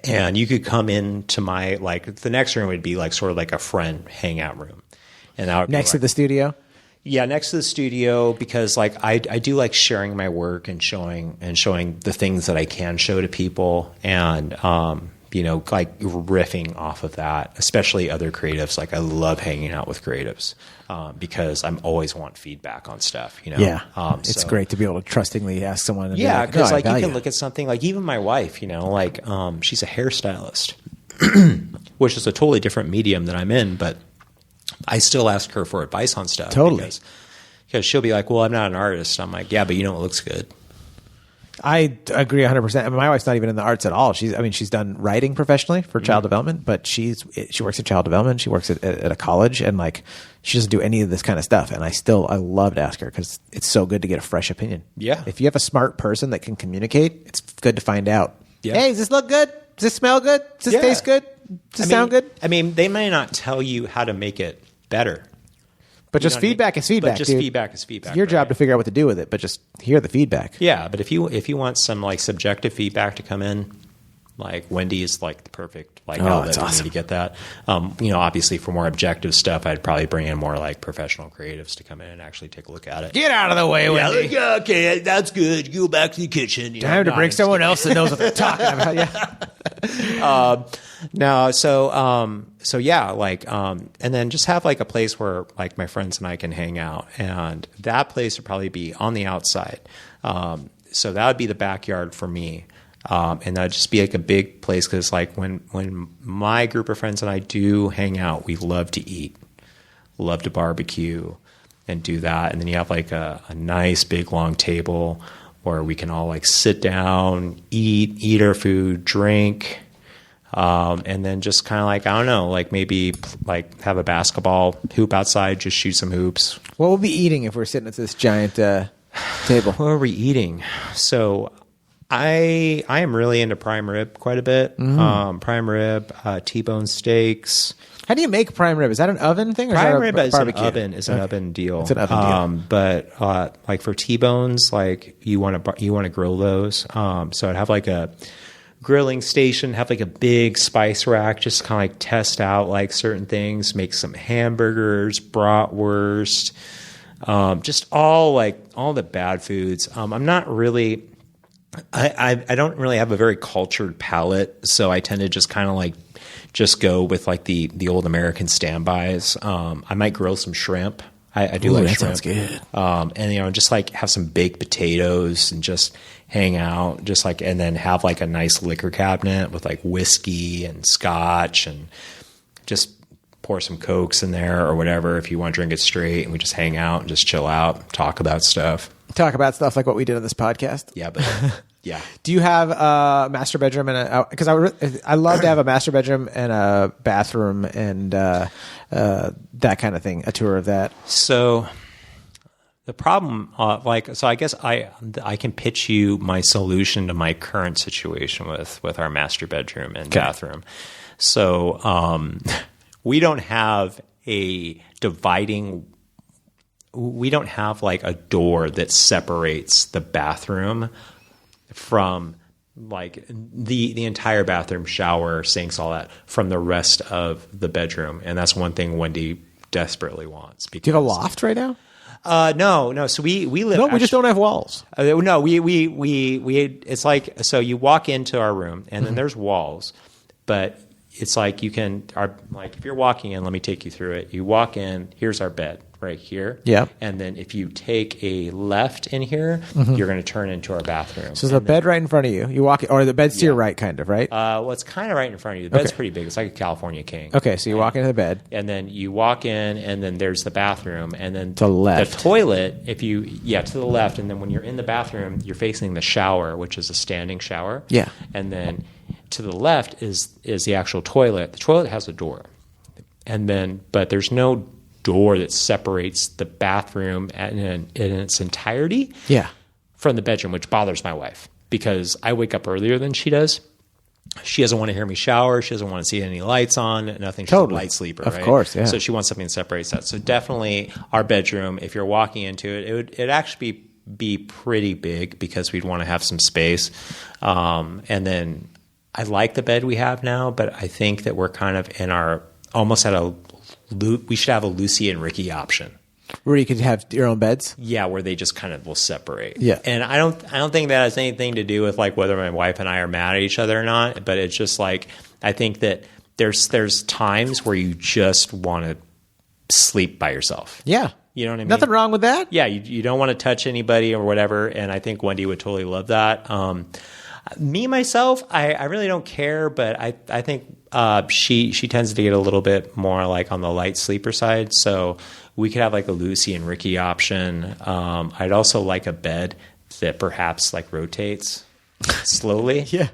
and you could come into my like the next room would be like sort of like a friend hangout room, and that would Next to the studio. Yeah, next to the studio because like I do like sharing my work and showing the things that I can show to people and like riffing off of that, especially other creatives. Like I love hanging out with creatives because I'm always want feedback on stuff. Yeah, it's great to be able to trustingly ask someone. And yeah, because you can look at something like even my wife. Like she's a hairstylist, which is a totally different medium that I'm in, but I still ask her for advice on stuff. Totally. Because she'll be like, well, I'm not an artist. I'm like, yeah, but you know what looks good. I agree 100%. I mean, my wife's not even in the arts at all. She's done writing professionally for child development, but she works at child development. She works at a college, and like she doesn't do any of this kind of stuff. And I love to ask her because it's so good to get a fresh opinion. Yeah. If you have a smart person that can communicate, it's good to find out. Yeah. Hey, does this look good? Does this smell good? Does this taste good? Does this sound good? I mean, they may not tell you how to make it better. But just feedback is feedback. But just dude. feedback is feedback. It's your job to figure out what to do with it, but just hear the feedback. Yeah, but if you want some like subjective feedback to come in, like Wendy is like the perfect outlet that's for me awesome. to get that. Obviously for more objective stuff, I'd probably bring in more like professional creatives to come in and actually take a look at it. Get out of the way, Wendy. Yeah, okay, that's good. Go back to the kitchen. Time to bring someone else that knows what they're talking about. Yeah. No, so yeah, and then just have like a place where like my friends and I can hang out, and that place would probably be on the outside. So that would be the backyard for me, and that'd just be like a big place because like when my group of friends and I do hang out, we love to eat, love to barbecue, and do that, and then you have like a nice big long table where we can all like sit down, eat our food, drink. And then just kind of like, I don't know, like maybe like have a basketball hoop outside, just shoot some hoops. What we'll be eating if we're sitting at this giant table? What are we eating? So I am really into prime rib quite a bit. Prime rib, T-bone steaks. How do you make prime rib? Is that an oven thing? Or Prime is rib that a is an barbecue? oven deal. It's an oven deal. But like for T-bones, like you want to grill those. So I'd have like a grilling station, have like a big spice rack, just kind of like test out like certain things, make some hamburgers, bratwurst, just all the bad foods. I'm not really, I don't really have a very cultured palate, so I tend to just kind of like just go with like the old American standbys. I might grill some shrimp. I do like that shrimp. sounds good. And just like have some baked potatoes and just hang out, just like, and then have like a nice liquor cabinet with like whiskey and scotch, and just pour some Cokes in there or whatever if you want to drink it straight, and we just hang out and just chill out, talk about stuff. Talk about stuff like what we did on this podcast. Yeah, but yeah. Do you have a master bedroom and because I love to have a master bedroom and a bathroom and that kind of thing, a tour of that. So the problem, so I guess I can pitch you my solution to my current situation with our master bedroom and bathroom. So we don't have a dividing. We don't have like a door that separates the bathroom from like the entire bathroom, shower, sinks, all that from the rest of the bedroom, and that's one thing Wendy desperately wants. Because, Do you have a loft right now? No. So we live. No, we just don't have walls. No, we. It's like, so you walk into our room and then there's walls, but it's like you can. Like if you're walking in, let me take you through it. You walk in. Here's our bed right here. Yeah. And then if you take a left in here, you're going to turn into our bathroom. So there's a bed right in front of you. You walk, or the bed's to your right, kind of, right? Well, it's kind of right in front of you. The bed's pretty big. It's like a California king. Okay, so you walk into the bed. And then you walk in, and then there's the bathroom, and then To the left. the toilet. To the left, and then when you're in the bathroom, you're facing the shower, which is a standing shower. Yeah. And then To the left is the actual toilet. The toilet has a door, but there's no door that separates the bathroom in its entirety Yeah. from the bedroom, which bothers my wife because I wake up earlier than she does. She doesn't want to hear me shower. She doesn't want to see any lights on, nothing. She's Totally. a light sleeper, Of right? course, yeah. So she wants something that separates that. So definitely our bedroom, if you're walking into it, it'd actually be pretty big because we'd want to have some space. And then I like the bed we have now, but I think that we're kind of almost at we should have a Lucy and Ricky option. Where you could have your own beds. Yeah, where they just kind of will separate. Yeah. And I don't think that has anything to do with like whether my wife and I are mad at each other or not, but it's just like I think that there's times where you just want to sleep by yourself. Yeah. You know what I mean? Nothing wrong with that. Yeah, you don't want to touch anybody or whatever, and I think Wendy would totally love that. Me myself, I really don't care, but I think she tends to get a little bit more like on the light sleeper side, so we could have like a Lucy and Ricky option. I'd also like a bed that perhaps like rotates slowly. Yeah.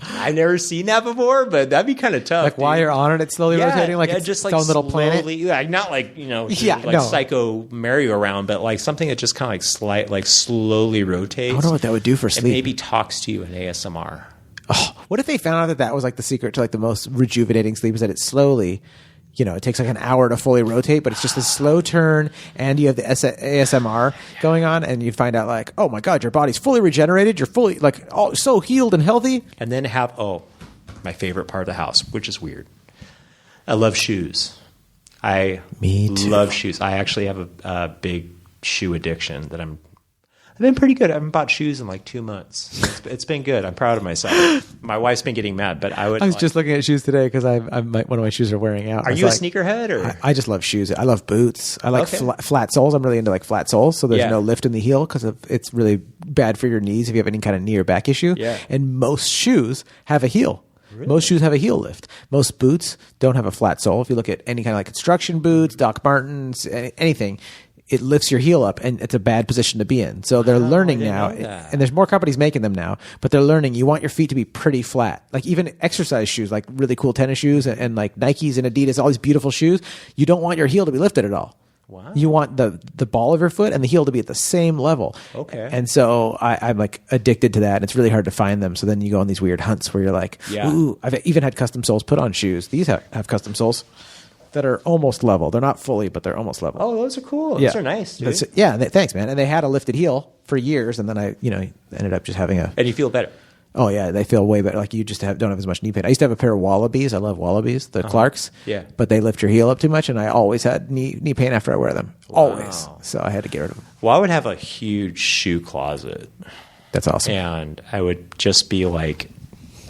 I've never seen that before, but that'd be kind of tough. Like while you're on it, it's slowly rotating, like it's just its own little planet. Like not like Yeah, like no. psycho merry-go-round, but like something that just kind of like slowly rotates. I wonder what that would do for and sleep. maybe talks to you in ASMR. Oh, what if they found out that was like the secret to like the most rejuvenating sleep is that it's slowly, it takes like an hour to fully rotate, but it's just a slow turn, and you have the ASMR going on, and you find out like, oh my God, your body's fully regenerated, you're fully like so healed and healthy. And then have my favorite part of the house, which is weird. I love shoes. Me too. Love shoes. I actually have a big shoe addiction that I've been pretty good. I haven't bought shoes in like 2 months. It's been good. I'm proud of myself. My wife's been getting mad, but I was just looking at shoes today because one of my shoes are wearing out. Are you a sneakerhead or? I just love shoes. I love boots. I like flat soles. I'm really into like flat soles, so there's no lift in the heel because it's really bad for your knees if you have any kind of knee or back issue. Yeah. And most shoes have a heel. Really? Most shoes have a heel lift. Most boots don't have a flat sole. If you look at any kind of like construction boots, Doc Martens, anything, it lifts your heel up, and it's a bad position to be in. So they're learning now, and there's more companies making them now, but they're learning you want your feet to be pretty flat. Like even exercise shoes, like really cool tennis shoes and like Nikes and Adidas, all these beautiful shoes, you don't want your heel to be lifted at all. Wow. You want the ball of your foot and the heel to be at the same level. Okay. And so I'm like addicted to that, and it's really hard to find them. So then you go on these weird hunts where you're like, ooh, I've even had custom soles put on shoes. These have custom soles that are almost level. They're not fully, but they're almost level. Oh, those are cool. Yeah. Those are nice, dude. Thanks, man. And they had a lifted heel for years, and then I, ended up just having And you feel better. Oh yeah, they feel way better. Like you just don't have as much knee pain. I used to have a pair of Wallabies. I love Wallabies, the Clarks. Yeah. But they lift your heel up too much, and I always had knee pain after I wear them. Always. So I had to get rid of them. Well, I would have a huge shoe closet, That's awesome. and I would just be like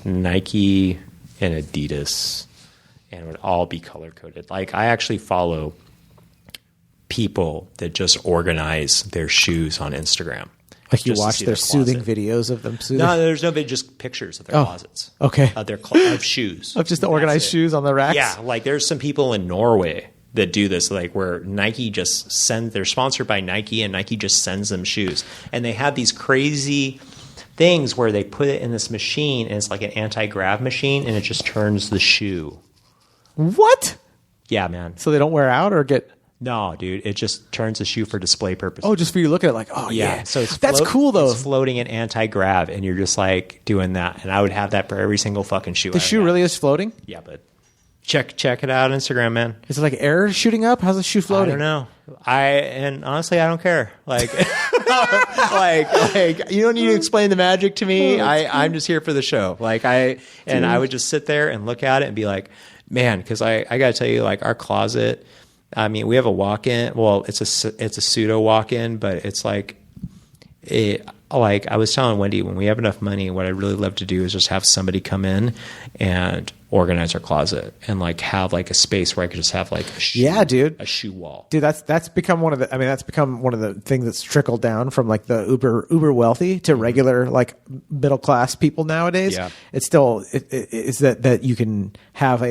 Nike and Adidas, and it would all be color coded. Like I actually follow people that just organize their shoes on Instagram. Like you just to watch see their closet. soothing videos of them soothing? No, there's no video, just pictures of their closets. Okay. Of their of shoes. Of just the organized That's it. shoes on the racks? Yeah, like there's some people in Norway that do this, like where Nike just they're sponsored by Nike, and Nike just sends them shoes. And they have these crazy things where they put it in this machine, and it's like an anti-grav machine, and it just turns the shoe. What? Yeah, man. So they don't wear out or get... No, dude, it just turns the shoe for display purposes. Oh, just for you to look at it like, oh, yeah. So it's That's cool, though. It's floating in anti-grav, and you're just like doing that. And I would have that for every single fucking shoe. The shoe really is floating? Yeah, but check it out on Instagram, man. Is it like air shooting up? How's the shoe floating? I don't know. And honestly, I don't care. Like, like you don't need to explain the magic to me. I'm just here for the show. Like I would just sit there and look at it and be like, man, because I got to tell you, like our closet. I mean, we have a walk-in. Well, it's a pseudo walk-in, but it's like I was telling Wendy, when we have enough money, what I'd really love to do is just have somebody come in and organize our closet and like have like a space where I could just have like a shoe, a shoe wall. Dude, that's become one of the things that's trickled down from like the uber wealthy to regular like middle class people nowadays. Yeah. It's still it's that you can have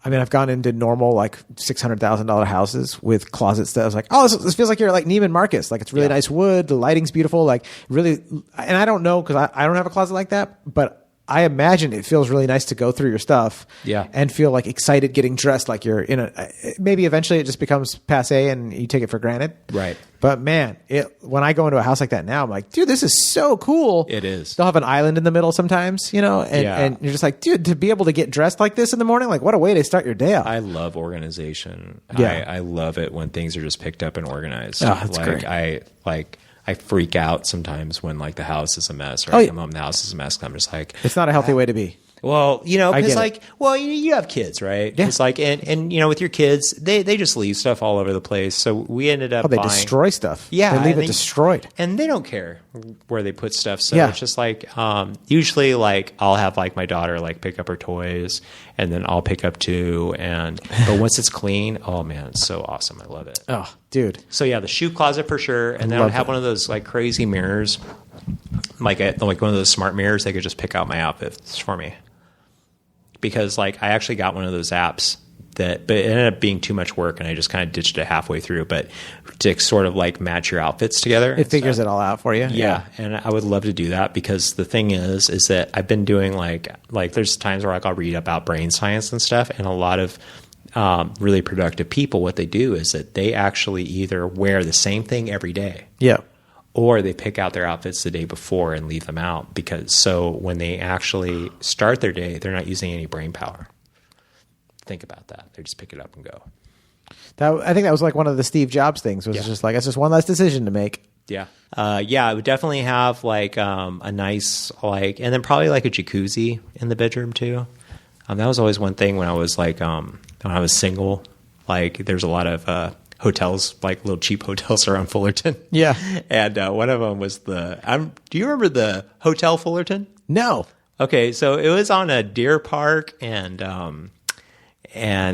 I've gone into normal like $600,000 houses with closets that I was like, oh, this feels like you're like Neiman Marcus. Like it's really nice wood. The lighting's beautiful. Like really, and I don't know because I don't have a closet like that, but I imagine it feels really nice to go through your stuff and feel like excited getting dressed like you're in a, maybe eventually it just becomes passé and you take it for granted. Right. But man, when I go into a house like that now, I'm like, dude, this is so cool. It is. They'll have an island in the middle sometimes, and you're just like, dude, to be able to get dressed like this in the morning, like what a way to start your day off. I love organization. Yeah. I love it when things are just picked up and organized. Oh, that's like great. I freak out sometimes when like the house is a mess, or Oh, I yeah. come home and the house is a mess. I'm just like, It's not a healthy way to be. well, I get because it. like, well, you have kids, right? Yeah. It's like, and with your kids, they just leave stuff all over the place. So we ended up Oh, they buying, destroy stuff. Yeah, They leave I it think- destroyed. and they don't care where they put stuff. So Yeah. it's just like, usually like I'll have like my daughter like pick up her toys, and then I'll pick up too. But once it's clean, oh man, it's so awesome. I love it. Oh, dude. So yeah, the shoe closet for sure, and then I Love would have that. one of those like crazy mirrors, like one of those smart mirrors. They could just pick out my outfits for me, because like I actually got one of those apps but it ended up being too much work, and I just kind of ditched it halfway through. But to sort of like match your outfits together, It figures it all out for you. yeah, and I would love to do that, because the thing is that I've been doing like there's times where like I'll read about brain science and stuff, and a lot of really productive people, what they do is that they actually either wear the same thing every day, Yeah. or they pick out their outfits the day before and leave them out, because so when they actually start their day, they're not using any brain power. Think about that. They just pick it up and go. I think that was like one of the Steve Jobs things. Was just like, it's just one less decision to make. Yeah. I would definitely have like a nice like, and then probably like a jacuzzi in the bedroom too. That was always one thing when I was like when I was single. Like there's a lot of hotels, like little cheap hotels around Fullerton. Yeah. And one of them was do you remember the Hotel Fullerton? No. Okay, so it was on a Deer Park and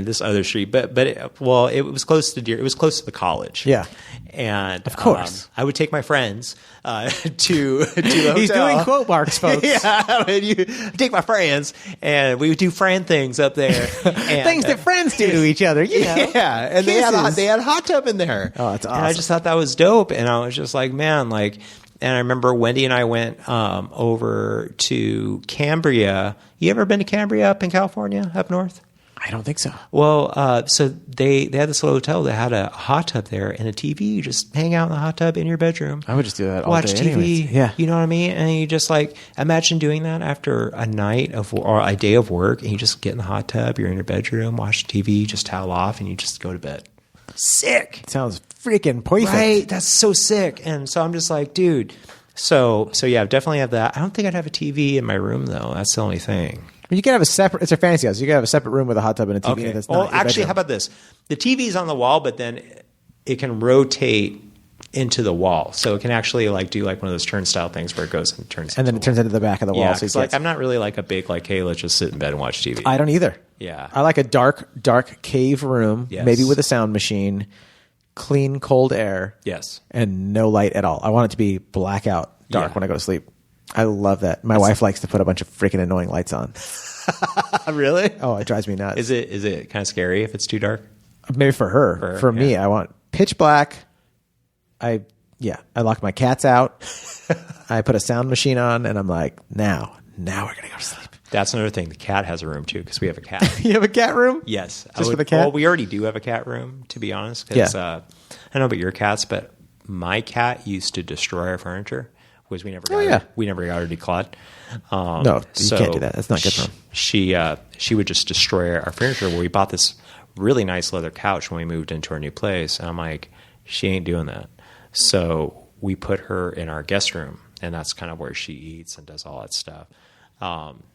this other street, but it was close to Deer. It was close to the college. Yeah. And Of course. I would take my friends to the hotel. He's doing quote marks, folks. Yeah, I mean, you take my friends, and we would do friend things up there. And, Things that friends do to each other, you know. yeah, and they had a hot tub in there. Oh, that's And I awesome. just thought that was dope, and I was just like, man, like. And I remember Wendy and I went over to Cambria. You ever been to Cambria up in California, up north? I don't think so. Well, so they had this little hotel that had a hot tub there and a TV. You just hang out in the hot tub in your bedroom. I would just do that all Watch day TV. anyways. Yeah. You know what I mean? And you just like imagine doing that after a night or a day of work, and you just get in the hot tub. You're in your bedroom, watch TV, just towel off, and you just go to bed. Sick. Sounds freaking perfect. Right? That's so sick. And so I'm just like, dude. So yeah, definitely have that. I don't think I'd have a TV in my room though. That's the only thing. You can have a separate. It's a fantasy house. You can have a separate room with a hot tub and a TV. Okay. That's Well, not your actually, bedroom. how about this? The TV's on the wall, but then it can rotate into the wall, so it can actually like do like one of those turnstile things where it goes and turns. and then it turns into the back of the wall. Yeah, so you 'cause, like can't- I'm not really like a big like, hey, let's just sit in bed and watch TV. I don't either. Yeah. I like a dark cave room, Yes. maybe with a sound machine, clean, cold air, Yes. and no light at all. I want it to be blackout dark Yeah. when I go to sleep. I love that. My wife likes to put a bunch of freaking annoying lights on. Really? Oh, it drives me nuts. Is it kind of scary if it's too dark? Maybe for her. For me, I want pitch black. I lock my cats out. I put a sound machine on, and I'm like, now we're gonna go to sleep. That's another thing. The cat has a room too because we have a cat. You have a cat room? Yes, Just for the cat? Well, we already do have a cat room, to be honest. 'Cause, Yeah. I don't know about your cats, but my cat used to destroy our furniture because we never got yeah. we never got her declawed. No, you can't do that. That's not good for 'em. She would just destroy our furniture. Well, we bought this really nice leather couch when we moved into our new place, and I'm like, she ain't doing that. So we put her in our guest room, and that's kind of where she eats and does all that stuff.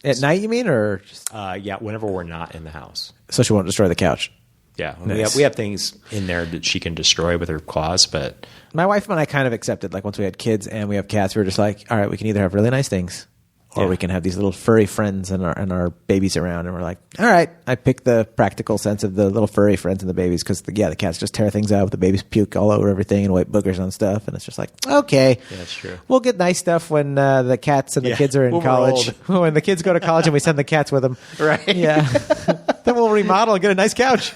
At night, you mean, or just, Yeah, whenever we're not in the house. so she won't destroy the couch? Yeah, Nice. we have things in there that she can destroy with her claws, but My wife and I kind of accepted, like, once we had kids and we have cats, we were just like, all right, we can either have really nice things, or Yeah. we can have these little furry friends and our babies around. And we're like, all right, I picked the practical sense of the little furry friends and the babies because, the cats just tear things up. The babies puke all over everything and white boogers on stuff. And it's just like, okay. Yeah, that's true. We'll get nice stuff when the cats and the Yeah, kids are in when we're college. When the kids go to college and we send the cats with them. Right. Yeah. Then we'll remodel and get a nice couch.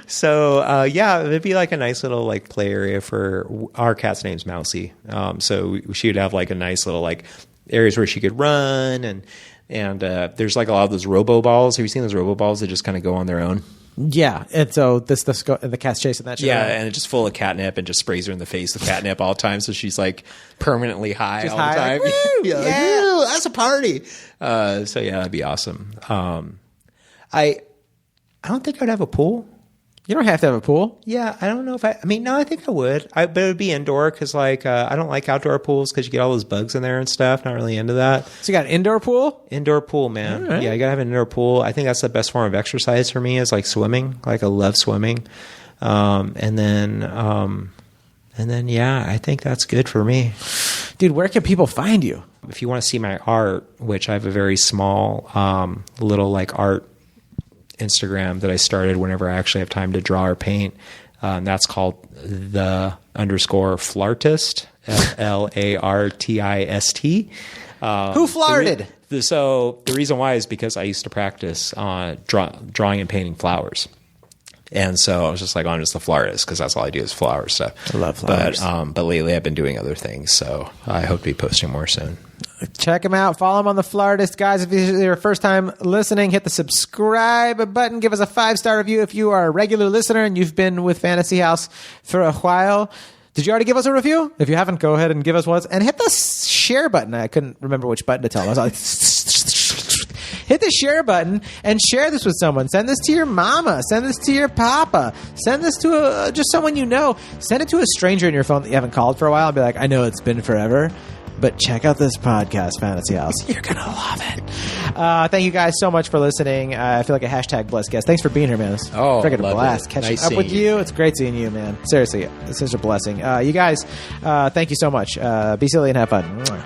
So yeah, it'd be like a nice little like play area for our cat's name's Mousy. So she would have like a nice little like areas where she could run, and And there's like a lot of those robo balls. Have you seen those robo balls that just kind of go on their own? Yeah, and so the cat's chasing that shit. Yeah, around. and it's just full of catnip and just sprays her in the face with catnip all the time. So she's like permanently high Just all high, the time. like, woo, yeah, like, yeah. woo, that's a party. So yeah, that'd be awesome. I don't think I'd have a pool. You don't have to have a pool. Yeah, I don't know if I mean, no, I think I would. But it would be indoor because, like, I don't like outdoor pools because you get all those bugs in there and stuff. Not really into that. So you got an indoor pool? Indoor pool, man. All right. Yeah, you gotta have an indoor pool. I think that's the best form of exercise for me is like swimming. Like I love swimming. And then, yeah, I think that's good for me. Dude, where can people find you? If you want to see my art, which I have a very small, little like art Instagram that I started whenever I actually have time to draw or paint. That's called _flartist, FLARTIST. Who flarted? So the reason why is because I used to practice drawing and painting flowers. And so I was just like, I'm just the florist because that's all I do is flower stuff. I love flowers. But lately I've been doing other things. So I hope to be posting more soon. Check him out. Follow him on the Flartist. Guys, if this is your first time listening, hit the subscribe button. Give us a 5-star review if you are a regular listener and you've been with Fantasy House for a while. Did you already give us a review? If you haven't, go ahead and give us one. And hit the share button. I couldn't remember which button to tell. I was like, hit the share button and share this with someone. Send this to your mama. Send this to your papa. Send this to just someone you know. Send it to a stranger in your phone that you haven't called for a while and be like, I know it's been forever, but check out this podcast, Fantasy House. You're going to love it. Thank you guys so much for listening. I feel like a hashtag blessed guest. Thanks for being here, man. It's freaking a love blast it. catching Nice up with seeing you. It's great seeing you, man. Seriously, it's such a blessing. You guys, thank you so much. Be silly and have fun. Mwah.